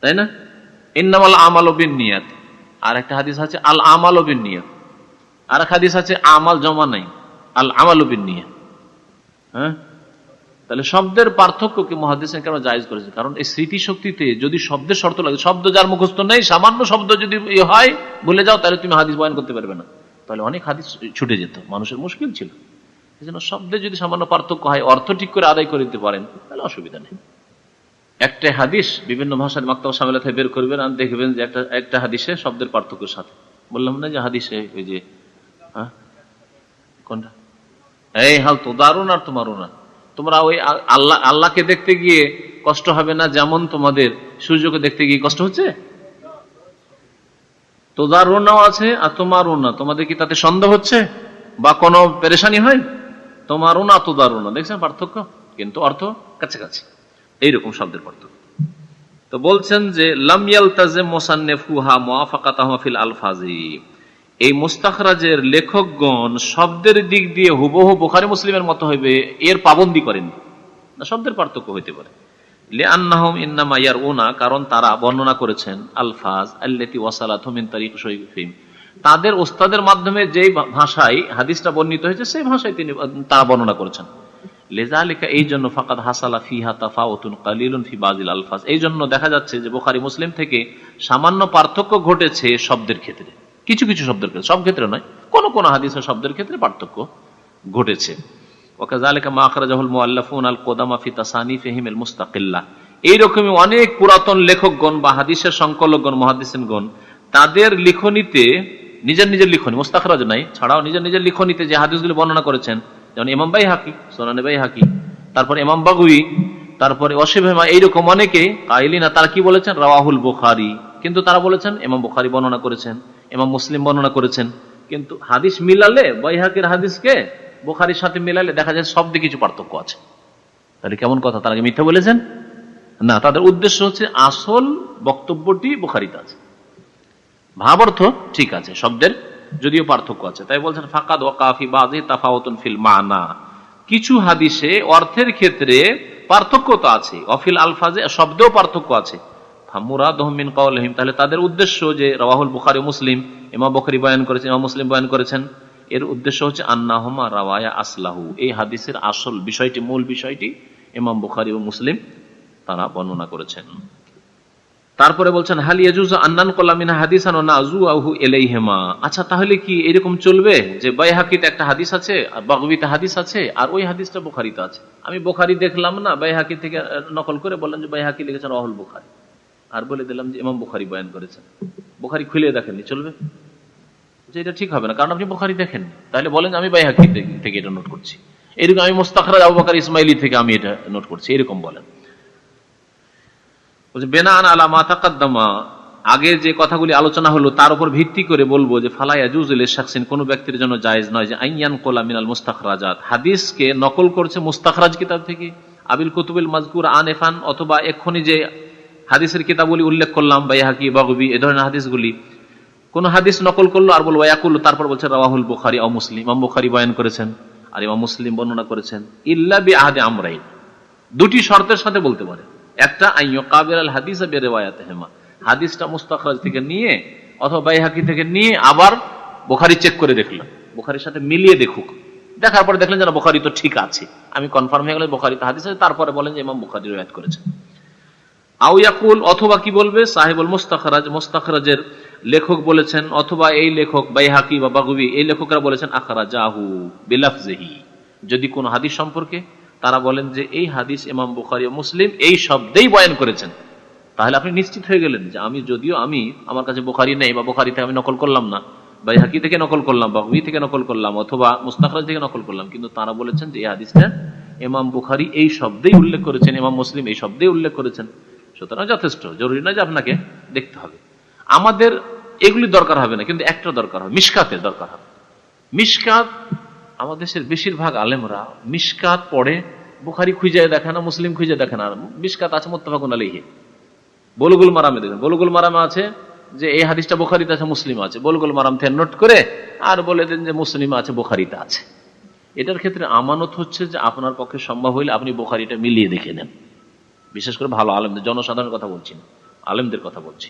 তাই না? ইন্নামাল আমালু বিন্নিয়াত, আর একটা হাদিস আছে আল আমালু বিন্নিয়াত, আর এক হাদিস আছে আমাল জমা নাই, আল আমালু বিন্নিয়াত। হ্যাঁ, তাহলে শব্দের পার্থক্যকে মুহাদ্দিসিন কেন জায়েজ করেছে? কারণ এই স্মৃতি শক্তিতে যদি শব্দের শর্ত লাগে, শব্দ যার মুখস্থ নেই, সামান্য শব্দ যদি হয় ভুলে যাও, তাহলে তুমি হাদিস বয়ান করতে পারবে না, তাহলে অনেক হাদিস ছুটে যেত, মানুষের মুশকিল ছিল। এই জন্য শব্দে যদি সামান্য পার্থক্য হয়, অর্থ ঠিক করে আদায় করে দিতে পারেন, তাহলে অসুবিধা নেই। একটা হাদিস বিভিন্ন ভাষার মাকতাবা শামিলা থেকে বের করবেন আর দেখবেন যে একটা হাদিসে শব্দের পার্থক্যের সাথে, বললাম না যে হাদিসে ওই যে কোনটা, এই হাল তো দারুন আর তোমারও না, তোমরা ওই আল্লাহকে দেখতে গিয়ে কষ্ট হবে না যেমন তোমাদের সূর্যকে দেখতে গিয়ে কষ্ট হচ্ছে। তোদারুনাও আছে আর তোমারুনা, তোমাদের কি তাতে সন্দেহ হচ্ছে বা কোনো পেরেশানি হয়? তোমারুনা তোদারুনা, দেখছেন পার্থক্য, কিন্তু অর্থ কাছাকাছি, এইরকম শব্দের পার্থক্য। তো বলছেন যে লাম ইয়ালতাজিম মুসান্নিফুহা মুওয়াফাকাতাহু ফিল আলফাজি, এই মুস্তাখরাজের লেখকগণ শব্দের দিক দিয়ে হুবহু বুখারী মুসলিমের মতো হইবে এর পাবন্দি করেন না, শব্দের পার্থক্য হইতে পারে। লিআন্নাহুম ইন্নামা ইয়ারউনা, কারণ তারা বর্ণনা করেছেন আলফাজ আল্লাতী ওয়াসালাতহুম মিন তারিক শাইখিহিম, তাদের ওস্তাদের মাধ্যমে যেই ভাষায় হাদিসটা বর্ণিত হয়েছে সেই ভাষায় তারা বর্ণনা করেছেন। লিযালিকা, এই জন্য ফাকাদ হাসালা ফিহা তাফাউতুন কালিলুন ফি বাযিল আলফাজ, এই জন্য দেখা যাচ্ছে যে বুখারী মুসলিম থেকে সামান্য পার্থক্য ঘটেছে শব্দের ক্ষেত্রে, কিছু কিছু শব্দের ক্ষেত্রে, সব ক্ষেত্রে নয়, কোন কোন হাদিসের শব্দের ক্ষেত্রে পার্থক্য ঘটেছে। ওয়াকাযালিকা মা আখরাজাহুল মুআল্লিফুন আল কুদামা ফি তাসানিফিহিম আল মুস্তাকিল্লাহ, এইরকমই অনেক পুরাতন লেখকগণ বা হাদিসের সংকলকগণ মুহাদ্দিসিনগণ তাদের লিখনীতে, নিজের নিজের লিখনী, মুস্তাখরাজ নাই, ছাড়াও নিজের নিজের লিখনীতে যে হাদিসগুলি বর্ণনা করেছেন, যেমন ইমাম বাইহাকি সুনানে বাইহাকি, তারপর ইমাম বাগবী, তারপরে ওয়াশিবহিমা, এইরকম অনেকে কাইলিনা, তারা কি বলেছেন? রাওয়াহুল বুখারী, কিন্তু তারা বলেছেন ইমাম বুখারী বর্ণনা করেছেন, ইমাম মুসলিম বর্ণনা করেছেন। কিন্তু হাদিস মিলালে, বাইহাকির হাদিসকে বুখারীর সাথে মিলালে দেখা যায় শব্দে কিছু পার্থক্য আছে। তাহলে কেমন কথা, তারা কি মিথ্যা বলেছেন? না, তাদের উদ্দেশ্য হচ্ছে আসল বক্তব্যটি বুখারীতে আছে, ভাব অর্থ ঠিক আছে, শব্দের যদিও পার্থক্য আছে। তাই বলছেন ফাকাদ ওয়াকা ফি বাযি তাফাউতুন ফিল মানা, কিছু হাদিসে অর্থের ক্ষেত্রে পার্থক্য তো আছে, অফিল আলফাজে, শব্দেও পার্থক্য আছে। ফামুরাদুহুম মিন কাওলিহিম, তাহলে তাদের উদ্দেশ্য যে রাওয়াহুল বুখারী মুসলিম, ইমাম বুখারী বয়ান করেছেন, ইমাম মুসলিম বয়ান করেছেন, এর উদ্দেশ্য হচ্ছে আন্নাহুমা রাওয়ায়া আসলাহু, এই হাদিসের আসল বিষয়টি, মূল বিষয়টি ইমাম বুখারী ও মুসলিম তারা বর্ণনা করেছেন। তারপরে বলছেন হাল ইয়াজুজু আন্নান কলা মিন হাদিসান ওয়া নাযুহু ইলাইহিমা, আচ্ছা তাহলে কি এরকম চলবে যে বাইহাকিতে একটা হাদিস আছে আর বাগবীতে হাদিস আছে আর ওই হাদিসটা বুখারীতে আছে, আমি বুখারী দেখলাম না, বাইহাকি থেকে নকল করে বললাম যে বাইহাকি লিখেছেন রাওয়াহুল বুখারী, আর বলে দিলাম যে ইমাম বুখারী বয়ান করেছেন, বুখারী খুলে দেখেননি, চলবে? যে এটা ঠিক হবে না, কারণ আপনি বুখারী দেখেননি। তাহলে বলেন আমি বাইহাকি থেকে এটা নোট করছি, এরকম আমি মুস্তাখরাজ আবু বকর ইসমাইলি থেকে আমি এটা নোট করছি, এরকম বলেন। বেনাআন আলা মা তাকাদ্দামা, আগে যে কথাগুলি আলোচনা হলো তার উপর ভিত্তি করে বলবো যে ফালা ইয়াজুজু লিশাখসিন, কোন ব্যক্তির জন্য জায়েজ নয় যে আইয়ান কোলা মিনাল মুস্তাখরাজাত, হাদিসকে নকল করছে মুস্তাখরাজ কিতাব থেকে, আবিল কুতুবিল মাজকুর আনেফান, অথবা এক্ষুনি যে হাদিসের কিতাবগুলি উল্লেখ করলাম বাইহাকি বাগবী এ ধরনের হাদিসগুলি, কোন হাদিস নকল করলো আর বলবো ইয়াকুল, তারপর বলছে রাওয়াহুল বুখারী ও মুসলিম, ইমাম বুখারী বয়ান করেছেন আর ইমাম মুসলিম বর্ণনা করেছেন, ইল্লা বিআহদি আমরাইন, দুটি শর্তের সাথে বলতে পারে। একটা আইয়ুকাবিরাল হাদিস বিরিওয়ায়াতিহিমা, হাদিসটা মুস্তাখরাজ থেকে নিয়ে অথবা বাইহাকি থেকে নিয়ে আবার বুখারী চেক করে দেখলাম, বুখারীর সাথে মিলিয়ে দেখুক, দেখার পরে দেখলেন যে বুখারী তো ঠিক আছে, আমি কনফার্ম হয়ে গেল বুখারীতে হাদিস আছে, তারপরে বলেন যে ইমাম বুখারী riwayat করেছেন। আও ইয়াকুল, অথবা কি বলবে সাহিবুল মুস্তাখরাজ, মুস্তাখরাজের লেখক বলেছেন, অথবা এই লেখক বাইহাকি বা বাগবী এই লেখকরা বলেছেন আখরাজাহু বিলাফজিহি, যদি কোন হাদিস সম্পর্কে তারা বলেন যে এই হাদিস ইমাম বুখারী ও মুসলিম এই শব্দেই বয়ান করেছেন, তাহলে আপনি নিশ্চিত হয়ে গেলেন যে আমি যদিও আমার কাছে বুখারী নেই বা বুখারী থেকে আমি নকল করলাম না, বাইহাকি থেকে নকল করলাম, বাগবী থেকে নকল করলাম, অথবা মুস্তাখরাজ থেকে নকল করলাম, কিন্তু তারা বলেছেন যে এই হাদিসটা ইমাম বুখারী এই শব্দেই উল্লেখ করেছেন, ইমাম মুসলিম এই শব্দেই উল্লেখ করেছেন, সুতরাং যথেষ্ট, জরুরি নয় যে আপনাকে দেখতে হবে। আমাদের এগুলি দরকার হবে না, কিন্তু একটা দরকার হবে, মিশকাতের দরকার হবে। মিশকাত, আমাদের দেশের বেশিরভাগ আলেমরা মিশকাত পড়ে, বুখারী খুঁজে দেখে না, মুসলিম খুঁজে দেখে না, মিশকাত আছে মুত্তাফাকুন আলাইহি, বুলুগুল মারামে দেখেন, বুলুগুল মারামে আছে যে এই হাদিসটা বুখারীতে আছে, মুসলিম আছে, বুলুগুল মারাম থেকে নোট করে আর বলে দেন যে মুসলিম আছে, বুখারীতে আছে। এটার ক্ষেত্রে আমানত হচ্ছে যে আপনার পক্ষে সম্ভব হইলে আপনি বুখারীটা মিলিয়ে দেখে নেন, বিশেষ করে ভালো আলেমদের, জনসাধারণের কথা বলছি না, আলেমদের কথা বলছি।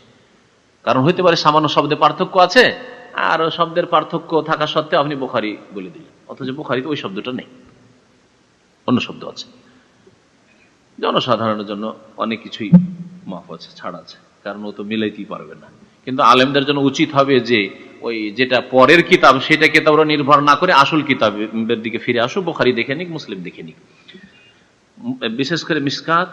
কারণ হইতে পারে সামান্য শব্দে পার্থক্য আছে, আর শব্দের পার্থক্য থাকা সত্ত্বেও আপনি বুখারী বলে দিলেন, অথচ বুখারীতে ওই শব্দটা নেই, অন্য শব্দ আছে। জনসাধারণের জন্য অনেক কিছুই মাফ আছে, ছাড় আছে, কারণ ও তো মিলাইতেই পারবে না। কিন্তু আলেমদের জন্য উচিত হবে যে ওই যেটা পরের কিতাব সেটা কিতাবরা নির্ভর না করে আসল কিতাবের দিকে ফিরে আসো, বুখারী দেখে নিক, মুসলিম দেখে নিক। বিশেষ করে মিশকাত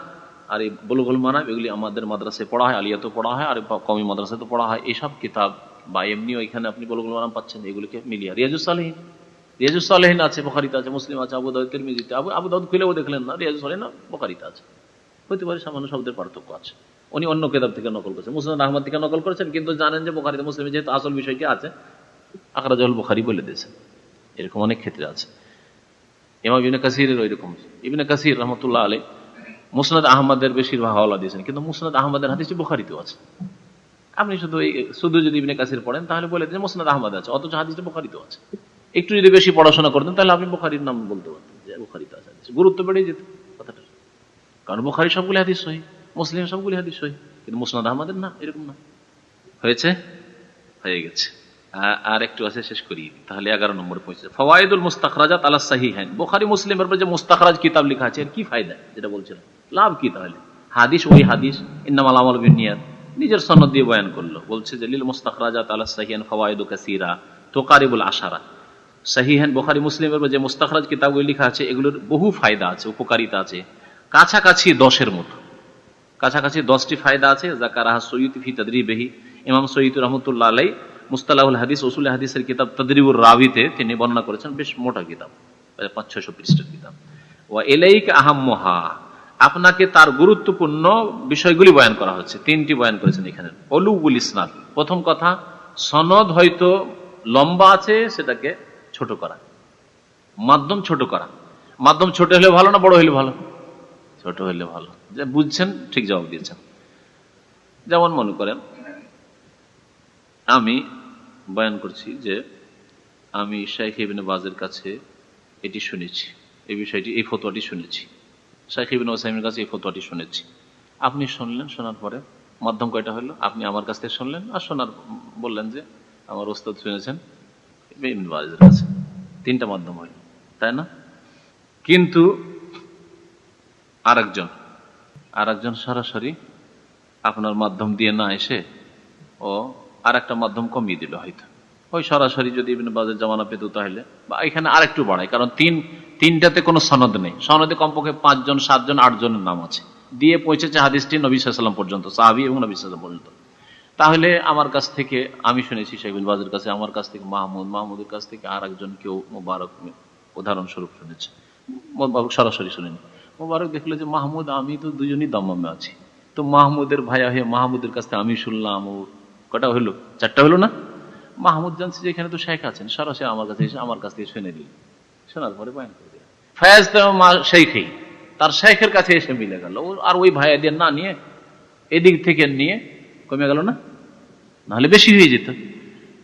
আর এই বুলুগুল মারাম এগুলি আমাদের মাদ্রাসায় পড়া হয়, আলিয়াতেও পড়া হয়, আর কওমি মাদ্রাসাতেও পড়া হয়। এইসব কিতাব বা এমনিও এখানে আপনি বুলুগুল মারাম পাচ্ছেন, এগুলিকে মিলিয়ে রিয়াজুস সালিহিন, রিয়াজুস সালিহিন আছে, বুখারীতে আছে, মুসলিম আছে, আবু দাউদ, তিরমিজিতে, আবু দাউদ খুলেও দেখলেন না, রিয়াজুস সালিহিন বুখারীতে আছে। হতে পারে সামান্য শব্দের পার্থক্য আছে, উনি অন্য কিতাব থেকে নকল করেছেন, মুসনাদ আহমদ থেকে নকল করেছেন, কিন্তু জানেন যে বুখারীতে মুসলিমে যেহেতু আসল বিষয়টি আছে, আখরাজাহুল বুখারী বলে দিয়েছেন। এরকম অনেক ক্ষেত্রে আছে। ইমাম ইবনে কাসিরের ওইরকম, ইবনে কাসির রহমতুল্লাহ আলাইহি মুসনাদ আহমদের বেশিরভাগ হাওয়ালা দিয়েছেন, কিন্তু মুসনাদ আহমদের হাদিসটি বুখারীতেও আছে। আপনি শুধু যদি ইবনে কাসির পড়েন তাহলে বলে দেন মুসনাদ আহমদ আছে, অথচ হাদিসটা বুখারীতেও আছে। একটু যদি বেশি পড়াশোনা করতেন তাহলে আপনি বুখারীর নাম বলতে পারতেন যে বুখারীতে আছে, গুরুত্ব বেড়ে যেত কথাটা। কারণ বুখারী সবগুলি হাদিস সহিহ, মুসলিম সবগুলি হাদিস সহিহ, কিন্তু মুসনাদ আহমদের না, এরকম না। হয়েছে, হয়ে গেছে। আর একটু আছে, শেষ করি তাহলে। 11 নম্বরে পৌঁছে ফাওয়াইদুল মুস্তাখরাজাত আলা সাহিহাইন। বুখারী মুসলিমের উপর যে মুস্তাখরাজ কিতাব লেখা আছে এর কি ফায়দা, যেটা বলছিলাম, লাভ কি? তাহলে হাদিস ওই হাদিস, ইন্নামাল আমালু বিন্নিয়াত, নিজের সনদ দিয়ে বয়ান করলো। বলছে যে লিল মুস্তাখরাজাত আলা সাহিহাইন ফাওয়াইদু কাসীরা তুকারিবুল আশারা। সাহিহাইন বুখারী মুসলিমের উপর যে মুস্তাখরাজ কিতাবগুলি লেখা আছে এগুলোর বহু ফায়দা আছে, উপকারিতা আছে, কাছাকাছি 10-এর মতো, কাছাকাছি 10টি ফায়দা আছে। যাকারাহা সয়্যুতি ফি তাদরিবিহি। ইমাম সয়্যুতি রাহমাতুল্লাহ আলাইহি মুস্তালাহুল হাদিস, উসুল হাদিসের কিতাব তাদরিবুর রাবিতে তিনি বর্ণনা করেছেন, বেশ মোটা কিতাব, 500-600 পৃষ্ঠার কিতাব। ওয়া ইলাইকা আহাম্মুহা, আপনাকে তার গুরুত্বপূর্ণ বিষয়গুলি বয়ান করা হচ্ছে। 3টি বয়ান করেছেন এখানে। উলুউল ইসনাদ, প্রথম কথা, সনদ হয়তো লম্বা আছে সেটাকে ছোট করা, মাধ্যম ছোট করা। মাধ্যম ছোট হলে ভালো না বড় হলে ভালো? ছোট হলে ভালো। যে বুঝছেন ঠিক জবাব দিয়েছেন। যেমন মনে করেন আমি বয়ান করছি যে আমি শাইখ ইবনে বাজের কাছে এটি শুনেছি, এই বিষয়টি, এই ফতোয়াটি শুনেছি, শাইখ ইবনে উসাইমিনের কাছে এই ফতোয়াটি শুনেছি। আপনি শুনলেন, শোনার পরে মাধ্যম কয়টা হলো? আপনি আমার কাছ থেকে শুনলেন আর শোনার বললেন যে আমার ওস্তাদ শুনেছেন ইবনে বাজের কাছে, 3টা মাধ্যম হলো, তাই না? কিন্তু আরেকজন সরাসরি আপনার মাধ্যম দিয়ে না এসে ও আর একটা মাধ্যম কমিয়ে দিল হয়তো। ওই সরাসরি যদি ইবনে বাজের জামানা পেত তাহলে, বা এখানে আরেকটু বাড়ায়, কারণ 3টাতে কোনো সনদ নেই, সনদে কমপক্ষে 5 জন 7 জন 8 জনের নাম আছে, দিয়ে পৌঁছেছে হাদিসটি নবী সাল্লাল্লাহু আলাইহি ওয়াসাল্লাম পর্যন্ত, সাহাবী এবং নবী সাল্লাল্লাহু আলাইহি ওয়াসাল্লাম পর্যন্ত। তাহলে আমার কাছ থেকে আমি শুনেছি শাইখ ইবনে বাজের কাছে, আমার কাছ থেকে মাহমুদের কাছ থেকে আর একজন কেউ মুবারক উদাহরণস্বরূপ শুনেছে, মুবারক সরাসরি শুনেনি। মুবারক দেখলো যে মাহমুদ আমি তো দুজনই দাম্মামে আছি, তো মাহমুদের ভাইয়া হয়ে মাহমুদের কাছ থেকে আমি শুনলাম, ও কটা হলো? 4টা হলো না? মাহমুদ জানছে যে এখানে তো শেখ আছেন, সরাসরি আমার কাছে এসে আমার কাছ থেকে শুনে দিল, শোনার পরে বয়ান করে দিল। ফায়াজ তো শেখই তার শেখের কাছে এসে মিলে গেল, আর ওই ভাইয়া দিয়ে না নিয়ে এদিক থেকে নিয়ে কমে গেল না, নাহলে বেশি হয়ে যেত।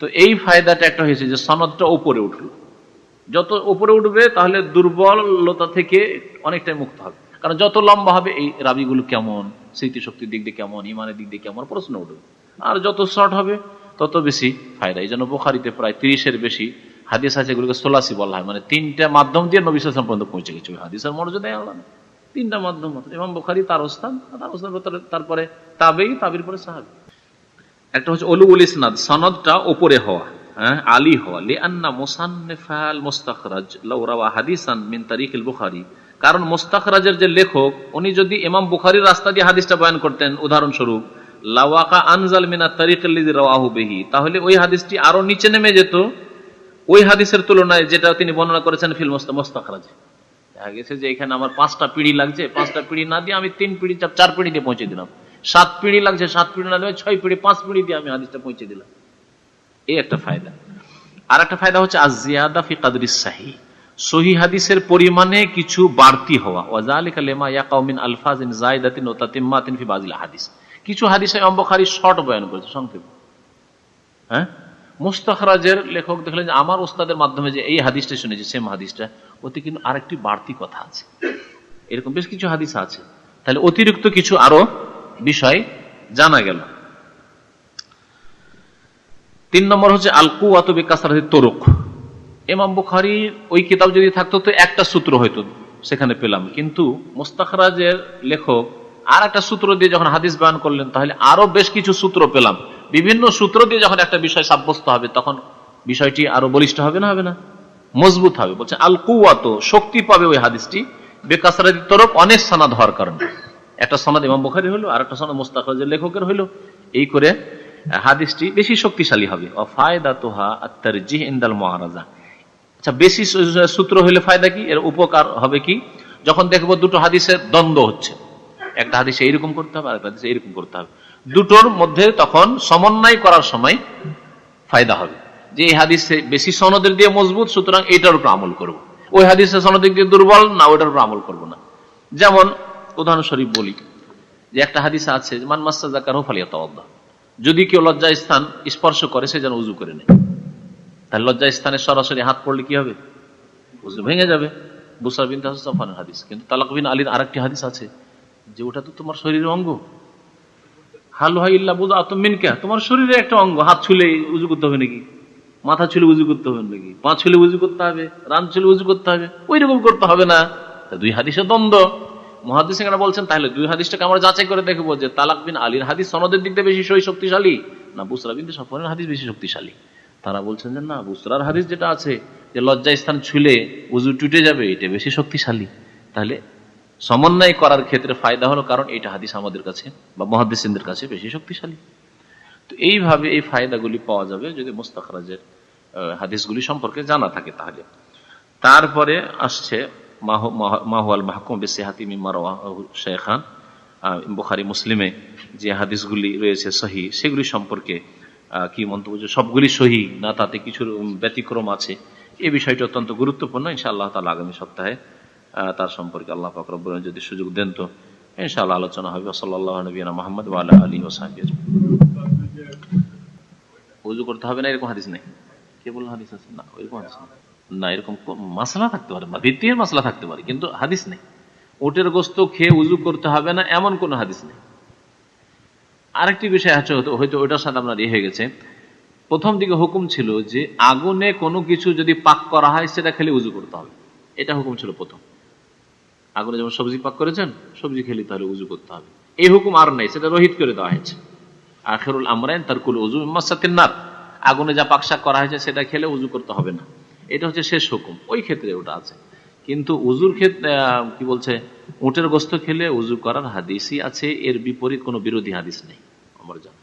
তো এই ফায়দাটা একটা হয়েছে যে সনদটা উপরে উঠলো, যত উপরে উঠবে তাহলে দুর্বলতা থেকে অনেকটাই মুক্ত হবে। কারণ যত লম্বা হবে এই রাবিগুলো কেমন, স্মৃতিশক্তির দিক দিয়ে কেমন, ইমানের দিক দিয়ে কেমন, প্রশ্ন উঠবে। আর যত শর্ট হবে তত বেশি ফায়দা। এই জন্য বুখারীতে প্রায় 30-এর বেশি হাদিস আছে, এগুলোকে সোলাসি বলা হয়, মানে 3টা মাধ্যম দিয়ে নবী সাল্লাল্লাহু আলাইহি ওয়াসাল্লাম পর্যন্ত পৌঁছে গেছে। ওই হাদিসের মর্যাদা আলাদা, 3টা মাধ্যম। ইমাম বুখারী, তার ওস্তাদ, তারপরে তাবেঈ, তাবির পরে সাহাবী। একটা হচ্ছে উলুউল ইসনাদ, সনদটা উপরে হওয়া, আলী হওয়া। লিআন্না মুসান্নিফাল মুস্তাখরাজ লাউ রাওয়া হাদিসান মিন তারিকিল বুখারী, কারণ মুস্তাখরাজের যে লেখক উনি যদি ইমাম বুখারীর রাস্তা দিয়ে হাদিসটা বয়ান করতেন, উদাহরণস্বরূপ লাওয়াকা আনজাল মিনাত তারিকিল্লাযী রাওয়াহু বিহি, তাহলে ওই হাদিসটি আরো নিচে নেমে যেত ওই হাদিসের তুলনায় যেটা তিনি বর্ণনা করেছেন ফিল মুস্তাখরাজে। দেখা গেছে যে এখানে আমার 5টা পিঁড়ি লাগছে, 5টা পিঁড়ি না দিয়ে আমি 3 পিঁড়ি 4 পিঁড়ি দিয়ে পৌঁছে দিলাম। 7 পিঁড়ি লাগছে, 7 পিঁড়ি না দিয়ে 6 পিঁড়ি 5 পিঁড়ি দিয়ে আমি হাদিসটা পৌঁছে দিলাম। এই একটা ফায়দা। আর একটা ফায়দা হচ্ছে আয-জিয়াদা ফি কদরিস সাহিহ, সহিহ হাদিসের পরিমাণে কিছু বাড়তি হওয়া। ওয়া যালিকা লিমা ইয়াকাউ মিন আলফাজিন যায়দাতিন ওয়া তাতিম্মাতিন ফি বাযিল হাদিস। কিছু হাদিসে ইমাম বুখারী শর্ট বয়ান করেছে, সংক্ষেপ। মুস্তাখরাজের লেখক দেখলেন যে আমার ওস্তাদের মাধ্যমে যে এই হাদিসটা শুনেছি, সেম হাদিসটা, ওতে কিন্তু আরেকটি বাড়তি কথা আছে, এরকম বেশ কিছু হাদিস আছে। তাহলে অতিরিক্ত কিছু আরো বিষয় জানা গেল। 3 নম্বর হচ্ছে আল কুওয়াতু বিকাসরাতি তুরুক। ইমাম বুখারীর ওই কিতাব যদি থাকতো তো একটা সূত্র হয়তো সেখানে পেলাম, কিন্তু মুস্তাখরাজের লেখক আর একটা সূত্র দিয়ে যখন হাদিস বয়ান করলেন তাহলে আরো বেশ কিছু সূত্র পেলাম। বিভিন্ন সূত্র দিয়ে যখন একটা বিষয় সাব্যস্ত হবে তখন বিষয়টি আরো বলিষ্ঠ হবে না, হবে না, মজবুত হবে। বলছে আল কুওয়াতু, শক্তি পাবে ওই হাদিসটি, বিকাসরাতি তুরুক, অনেক সনদ হওয়ার কারণে। একটা সনদ ইমাম বুখারী হলো, আর একটা সনদ মুস্তাখরাজের লেখকের হলো, এই করে হাদিসটি বেশি শক্তিশালী হবে। ওয়া ফায়দাতুহা আত-তারজিহ ইনদাল মুআরাজা। আচ্ছা, বেশি সূত্র হলে ফায়দা কি, এর উপকার হবে কি? যখন দেখবো দুটো হাদিসের দ্বন্দ্ব হচ্ছে, একটা হাদিসে এইরকম করতে হবে, আরেকটা হাদিসে এইরকম করতে হবে। দুটোর মধ্যে তখন সমন্বয় করার সময় ফায়দা হবে, যে এই হাদিসে বেশি সনদের দিয়ে মজবুত, সুতরাং এইটার উপর আমল করব। ওই হাদিসে সনদের দিয়ে দুর্বল, না ওইটার উপর আমল করব না। যেমন উদাহরণস্বরূপ বলি যে একটা হাদিস আছে, মান মাসসা যাকারহু ফালিয়াতাওয়াদ্দা, যদি কেউ লজ্জা স্থান স্পর্শ করে সে যেন উযু করে নেয়। তাহলে লজ্জা স্থানে সরাসরি হাত পড়লে কি হবে? উযু ভেঙে যাবে। বুসরা বিনতে সাফওয়ানের হাদিস। কিন্তু তালাক বিন আলীর আরেকটি হাদিস আছে যে ওটা তো তোমার শরীরের অঙ্গ, হালুহা ইল্লা বুদআতুম মিনকা, তোমার শরীরে একটা অঙ্গ, হাত ছুলে উযু করতে হবে নাকি? মাথা ছুলে উযু করতে হবে নাকি? পা ছুলে উযু করতে হবে? রান ছুলে উযু করতে হবে? ওই রকম করতে হবে না। দুই হাদিসের দ্বন্দ্ব। মুহাদ্দিসিনরা বলছেন তাহলে দুই হাদিসটাকে আমরা যাচাই করে দেখবো যে তালাক বিন আলীর হাদিস সনদের দিক দিয়ে বেশি সহি শক্তিশালী, না বুসরা বিনতে সাফওয়ানের হাদিস বেশি শক্তিশালী। তারা বলছেন যে না, বুসরার হাদিস যেটা আছে যে লজ্জা স্থান ছুলে উযু টুটে যাবে, এটা বেশি শক্তিশালী। তাহলে সমন্বয় করার ক্ষেত্রে ফায়দা হলো, কারণ এটা হাদিস আমাদের কাছে বা মুহাদ্দিসিনদের কাছে বেশি শক্তিশালী। তো এইভাবে এই ফায়দাগুলি পাওয়া যাবে যদি মুস্তাখরাজের হাদিসগুলি সম্পর্কে জানা থাকে। তাহলে তারপরে আসছে মাহুয়াল মাহকুম বিসিহাতি মিম্মা রাওয়াহু শাইখান, বুখারী মুসলিমে যে হাদিসগুলি রয়েছে সহিহ, সেগুলি সম্পর্কে কি মন্তব্য, সবগুলি সহিহ না তাতে কিছু ব্যতিক্রম আছে, এই বিষয়টি অত্যন্ত গুরুত্বপূর্ণ। ইনশাআল্লাহ তাআলা আগামী সপ্তাহে তার সম্পর্কে আল্লাহ পাক রব্বুল আলামিন যদি সুযোগ দেন তো ইনশাআল্লাহ আলোচনা হবে। সাল্লাল্লাহু আলা নবিয়িনা মুহাম্মদ ওয়া আলা আলিহি ওয়া সাহবিহি আজমাইন। ওযু করতে হবে না এরকম হাদিস নেই। কে বলল হাদিস আছে? না, এরকম হাদিস নেই। না, এরকম মাসলা থাকতে পারে, ভিত্তির মাসলা থাকতে পারে, কিন্তু হাদিস নেই। উটের গোশত খেয়ে উযু করতে হবে না এমন কোন হাদিস নেই। আরেকটি বিষয় আছে, হয়তো ওইটার সাথে আপনার হয়ে গেছে। প্রথম দিকে হুকুম ছিল যে আগুনে কোনো কিছু যদি পাক করা হয় সেটা খেলে উযু করতে হবে, এটা হুকুম ছিল প্রথম। আগুনে যেমন সবজি পাক করেছেন, সবজি খেলে তাহলে উযু করতে হবে, এই হুকুম আর নেই, সেটা রহিত করে দেওয়া হয়েছে। আখিরুল আমরাইন তারকুল উযু মিম্মা সাতিন নার, আগুনে যা পাকশাক করা হয়েছে সেটা খেলে উযু করতে হবে না, এটা হচ্ছে শেষ হুকুম। ওই ক্ষেত্রে ওটা আছে, কিন্তু উযুর ক্ষেত্রে কি বলছে, উটের গোশত খেলে উযু করার হাদিসই আছে, এর বিপরীত কোনো বিরোধী হাদিস নেই। আমরা জানি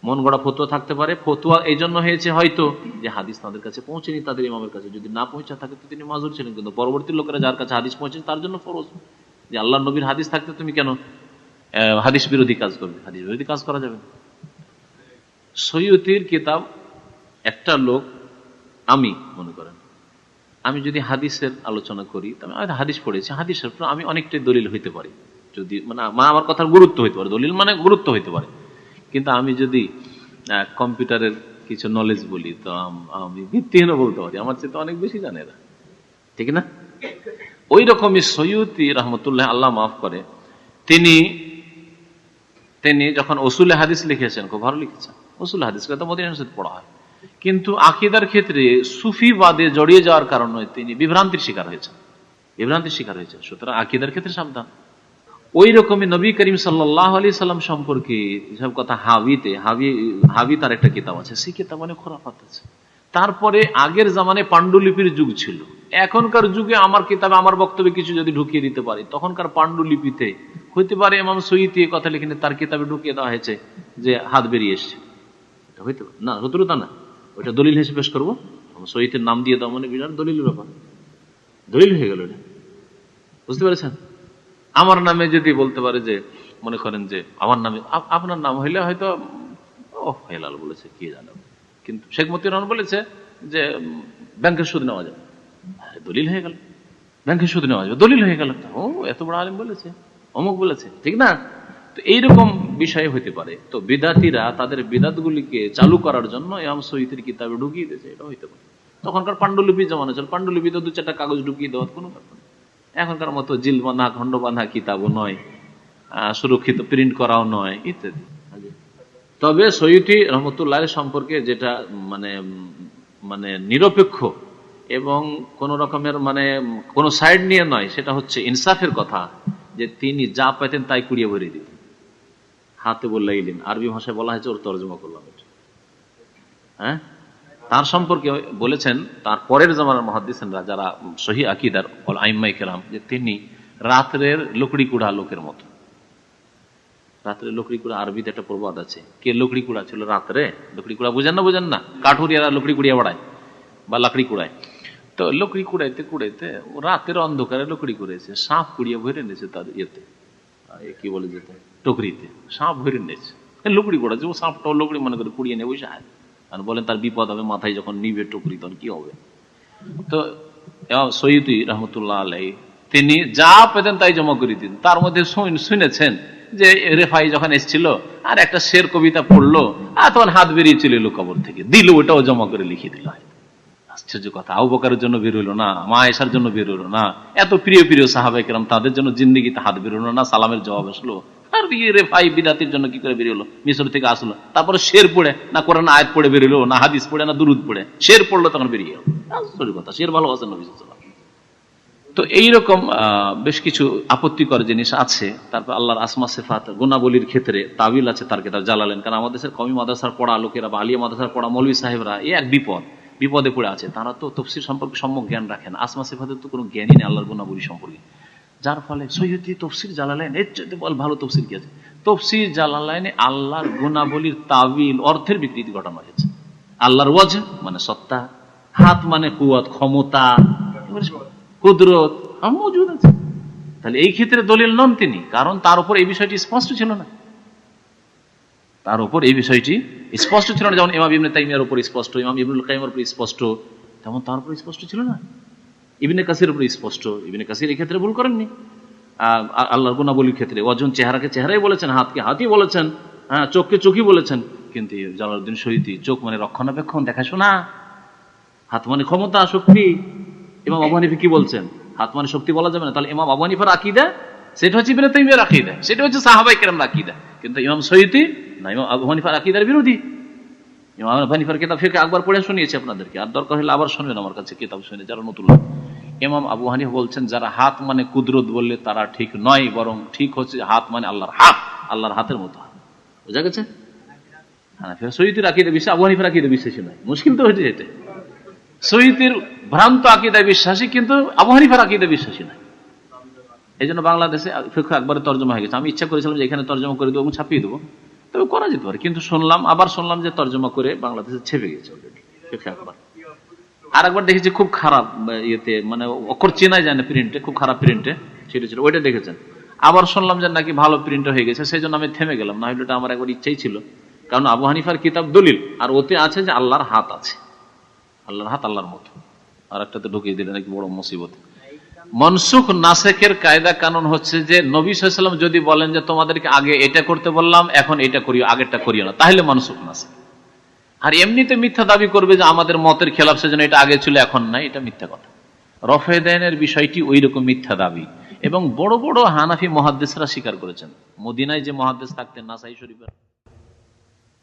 মন গড়া ফতোয়া থাকতে পারে, ফতোয়া এই জন্য হয়েছে হয়তো যে হাদিস তাদের কাছে পৌঁছেনি, তাদের ইমামের কাছে যদি না পৌঁছা থাকে তো তিনি মাজুর ছিলেন, কিন্তু পরবর্তী লোকেরা যার কাছে হাদিস পৌঁছেছে তার জন্য ফরজ, যে আল্লাহ নবীর হাদিস থাকতে তুমি কেন হাদিস বিরোধী কাজ করবে? হাদিস বিরোধী কাজ করা যাবে না। সৈয়তির কিতাব একটা লোক, আমি মনে করেন আমি যদি হাদিসের আলোচনা করি, আমি হাদিস পড়েছি, হাদিসের আমি অনেকটাই দলিল হইতে পারি, যদি মানে আমার কথার গুরুত্ব হইতে পারে, দলিল মানে গুরুত্ব হইতে পারে। কিন্তু আমি যদি কম্পিউটারের কিছু নলেজ বলি তো আমি ভিত্তিহীন বলতে পারি, আমার চেয়ে তো অনেক বেশি জানে এরা, ঠিক না? ওই রকমই সৈয়দী রহমতুল্লাহ, আল্লাহ মাফ করে, তিনি যখন উসুলে হাদিস লিখেছেন, খুব ভালো লিখেছেন। উসুল হাদিস তো মদিনা ইউনিভার্সিটিতে পড়া হয়, কিন্তু আকীদার ক্ষেত্রে সুফিবাদে জড়িয়ে যাওয়ার কারণে তিনি বিভ্রান্তির শিকার হয়েছেন। সুতরাং আকীদার ক্ষেত্রে সাবধান। ওই রকমই নবী করিম সাল্লাল্লাহু আলাইহি সাল্লাম সম্পর্কে যেসব কথা হাবি তার একটা কিতাব আছে, সেই কিতাব অনেক খোরাফাত আছে। তারপরে আগের জামানে পাণ্ডুলিপির যুগ ছিল, এখনকার যুগে আমার কিতাবে আমার বক্তব্যে কিছু যদি ঢুকিয়ে দিতে পারি, তখনকার পাণ্ডুলিপিতে হইতে পারে ইমাম সৈয়দী কথা লিখে তার কিতাবে ঢুকিয়ে দেওয়া হয়েছে যে হাত বেরিয়ে এসছে, এটা হইতে পারে না, শত্রুতা না, ওইটা দলিল হিসেবে পেশ করবো। সৈয়দের নাম দিয়ে দেওয়া মানে বিরাট দলিলের ব্যাপার, দলিল হয়ে গেল এটা, বুঝতে পেরেছেন? আমার নামে যদি বলতে পারে যে, মনে করেন যে আমার নামে, আপনার নাম হইলে হয়তো হেলাল বলেছে, কি জানো, কিন্তু শেখ মতিউর রহমান বলেছে যে ব্যাংকের সুদ নেওয়া যাবে, দলিল হয়ে গেল। ব্যাংকের সুদ নেওয়া যাবে, দলিল হয়ে গেল। ও এত বড় আলেম বলেছে, অমুক বলেছে, ঠিক না? তো এইরকম বিষয় হইতে পারে। তো বিদাতিরা তাদের বিদাতগুলিকে চালু করার জন্য ইমাম সৈয়দীর কিতাবে ঢুকিয়ে দিয়েছে, এটা হইতে পারে। তখনকার পাণ্ডুলিপি জমানা ছিল, পাণ্ডুলিপিতে দু চারটা কাগজ ঢুকিয়ে দেওয়ার কোনো ব্যাপার নেই। এখনকার মতো জিল বাঁধা খন্ড বাঁধা কিতাবও নয়, সুরক্ষিত প্রিন্ট করাও নয়, ইত্যাদি। তবে সৈয়দী রহমতুল্লাহ সম্পর্কে যেটা মানে নিরপেক্ষ এবং কোন রকমের মানে কোন সাইড নিয়ে নয়, সেটা হচ্ছে ইনসাফের কথা, যে তিনি যা পাইতেন তাই কুড়িয়ে ভরিয়ে দিতেন, হাতে বললেন, আরবি ভাষায় বলা হয়েছে, ওর তর্জমা করলাম এটা। হ্যাঁ, তার সম্পর্কে বলেছেন তার পরের জামানার মুহাদ্দিসিনরা যারা সহিহ আকীদার আইম্মায়ে কেরাম, যে তিনি রাত্রের লকড়ি কুড়া লোকের মতো। রাত্রে লকড়ি কুড়া, আরবিতে একটা প্রবাদ আছে, কে লকড়ি কুড়া ছিল রাত্রে? লকড়ি কুড়া বুঝেন না? কাঠুরিয়ারা লকড়ি কুড়িয়ে বেড়ায় বা লাকড়ি কুড়ায়। তো লকড়ি কুড়াইতে কুড়াইতে রাতের অন্ধকারে লকড়ি কুড়াইছে, সাপ কুড়িয়ে ভরে নিয়েছে তার ইয়েতে, কি বলে যেতে, টকরিতে সাপ ভরে নিয়েছে, লুকড়ি করেছে, ও সাপটাও লুকড়ি মনে করে কুড়িয়ে নিয়ে বসে আছে। আর বলেন তার বিপদ হবে, মাথায় যখন নিবে টুকরি তখন কি হবে। তো সৈয়দি রহমতুল্লাহ আলাই তিনি যা পেতেন তাই জমা করে দিন। তার মধ্যে শুনেছেন যে রেফাই যখন এসেছিল আর একটা শের কবিতা পড়লো, আর তখন হাত বেরিয়ে চলে এলো কবর থেকে, দিল ওটাও জমা করে লিখে দিল। আশ্চর্য কথা, আবু বকরের জন্য বের হইলো না, মা আয়েশার জন্য বের হইলো না, এত প্রিয় প্রিয় সাহাবায়ে কেরাম তাদের জন্য জিন্দেগিতে হাত বের হলো না, সালামের জবাব আসলো। আর রেফাই বিদাতির জন্য কি করে বেরিয়ে হলো, মিশর থেকে আসলো, তারপরে শের পড়ে না কোরআন আয়াত পড়ে বেরিয়ে হলো, না হাদিস পড়ে, না দুরুদ পড়ে, শের পড়লো তখন বেরিয়ে গেল। আশ্চর্য কথা, শের ভালোবাসেন নবী সাল্লাল্লাহু আলাইহি ওয়াসাল্লাম। তো এইরকম বেশ কিছু আপত্তিকর জিনিস আছে। তারপর আল্লাহর আসমা সিফাত গুণাবলীর ক্ষেত্রে তাবিল আছে তার কিতাব জালালেন। কারণ আমাদের দেশের কওমি মাদ্রাসার পড়া লোকেরা বা আলিয়া মাদ্রাসার পড়া মৌলভী সাহেবরা এই এক বিপদে পড়ে আছে। তারা তো তফসির সম্পর্কে সম্যক জ্ঞান রাখেন, আসমা সিফাতের তো কোনো জ্ঞানই নেই আল্লাহর গুণাবলী সম্পর্কে, যার ফলে সৈয়দি তফসির জালালাইন এর চেয়ে বল ভালো তফসির কি আছে। তফসির জালালাইনে আল্লাহর গুণাবলীর তাবিল অর্থের বিকৃতি ঘটানো হয়েছে। আল্লাহর ওয়াজ মানে সত্তা, হাত মানে কুওয়াত ক্ষমতা, কুদরত মজুদ আছে। তাহলে এই ক্ষেত্রে দলিল নন তিনি, কারণ তার উপর এই বিষয়টি স্পষ্ট ছিল না, তার উপর এই বিষয়টি স্পষ্ট ছিল না। যেমন ইমাম ইবনে তাইমিয়ার উপর স্পষ্ট, ইমাম ইবনুল কাইমের উপর স্পষ্ট, তেমন তার উপর স্পষ্ট ছিল না। ইবনে কাসির উপর স্পষ্ট, ইবনে কাসির এই ক্ষেত্রে ভুল করেননি। আল্লাহর গুণাবলীর ক্ষেত্রে ওজন চেহারাকে চেহারাই বলেছেন, হাতকে হাতই বলেছেন, হ্যাঁ চোখকে চোখই বলেছেন। কিন্তু জালালউদ্দিন সৈয়দী চোখ মানে রক্ষণাবেক্ষণ, দেখাশোনা, হাত মানে ক্ষমতা শক্তি। ইমাম আবু হানিফা কি বলছেন, হাত মানে শক্তি বলা যাবে না। তাহলে ইমাম আবু হানিফার আকীদা সেটা হচ্ছে ইবনে তাইমিয়ার আকীদা, সেটা হচ্ছে সাহাবায়ে কেরামের আকীদা। কিন্তু ইমাম সৈয়দী না, ইমাম আবু হানিফার আকীদার বিরোধী। ইমাম আবু হানিফার কিতাব ফিকহ আকবর পড়ে শুনিয়েছি আপনাদেরকে, আর দরকার হলে আবার শুনবেন আমার কাছে কিতাব শুনে যারা নতুন। ইমাম আবু হানিফা বলছেন যারা হাত মানে কুদরত বললে তারা ঠিক নয়, বরং ঠিক হচ্ছে হাত মানে আল্লাহর হাত, আল্লাহর হাতের মতো। বুঝা গেছে? হ্যাঁ, সৈয়দীর আকীদা বিশ্বাস, আবু হানিফার আকীদা বিশ্বাসী নয়। মুশকিল তো হয়েছে এটা, সৈয়দীর ভ্রান্ত আকীদায় বিশ্বাসী কিন্তু আবু হানিফার আকীদায় বিশ্বাসী নয়। এই জন্য বাংলাদেশে ফিকহ আকবরের তর্জমা হয়ে গেছে। আমি ইচ্ছা করেছিলাম যে এখানে তর্জমা করে দেবো, ছাপিয়ে দেবো, তবে করা যেতে পারে, কিন্তু আবার শুনলাম যে তর্জমা করে বাংলাদেশে ছেপে গেছে অলরেডি ফিকহ আকবর। আর একবার দেখেছি খুব খারাপ ইয়েতে, মানে অক্ষর চেনাই যায় না প্রিন্টে, খুব খারাপ প্রিন্টে ছিল, ওইটা দেখেছেন। আবার শুনলাম যে নাকি ভালো প্রিন্ট হয়ে গেছে, সেই জন্য আমি থেমে গেলাম, না হলে আমার একবার ইচ্ছাই ছিল। কারণ আবু হানিফার কিতাব দলিল, আর ওতে আছে যে আল্লাহর হাত আছে, আল্লাহর হাত আল্লাহর মতো। আর একটা তো ঢুকিয়ে দিলে নাকি বড় মুসিবত। মনসুখ নাসেখের কায়দা কানুন হচ্ছে যে নবী সাল্লাল্লাহু আলাইহি ওয়াসাল্লাম যদি বলেন যে তোমাদেরকে আগে এটা করতে বললাম, এখন এটা করিও, আগেরটা করিও না, তাহলে মনসুখ নাসেখ। আর এমনিতে মিথ্যা দাবি করবে যে আমাদের মতের খেলাফ, সেজন্য এটা আগে ছিল এখন নাই, এটা মিথ্যা কথা। রফে দেনের বিষয়টি ওই রকম মিথ্যা দাবি, এবং বড় বড় হানাফি মুহাদ্দিসরা স্বীকার করেছেন। মদিনায় যে মুহাদ্দিস থাকতেন নাসাই শরীফের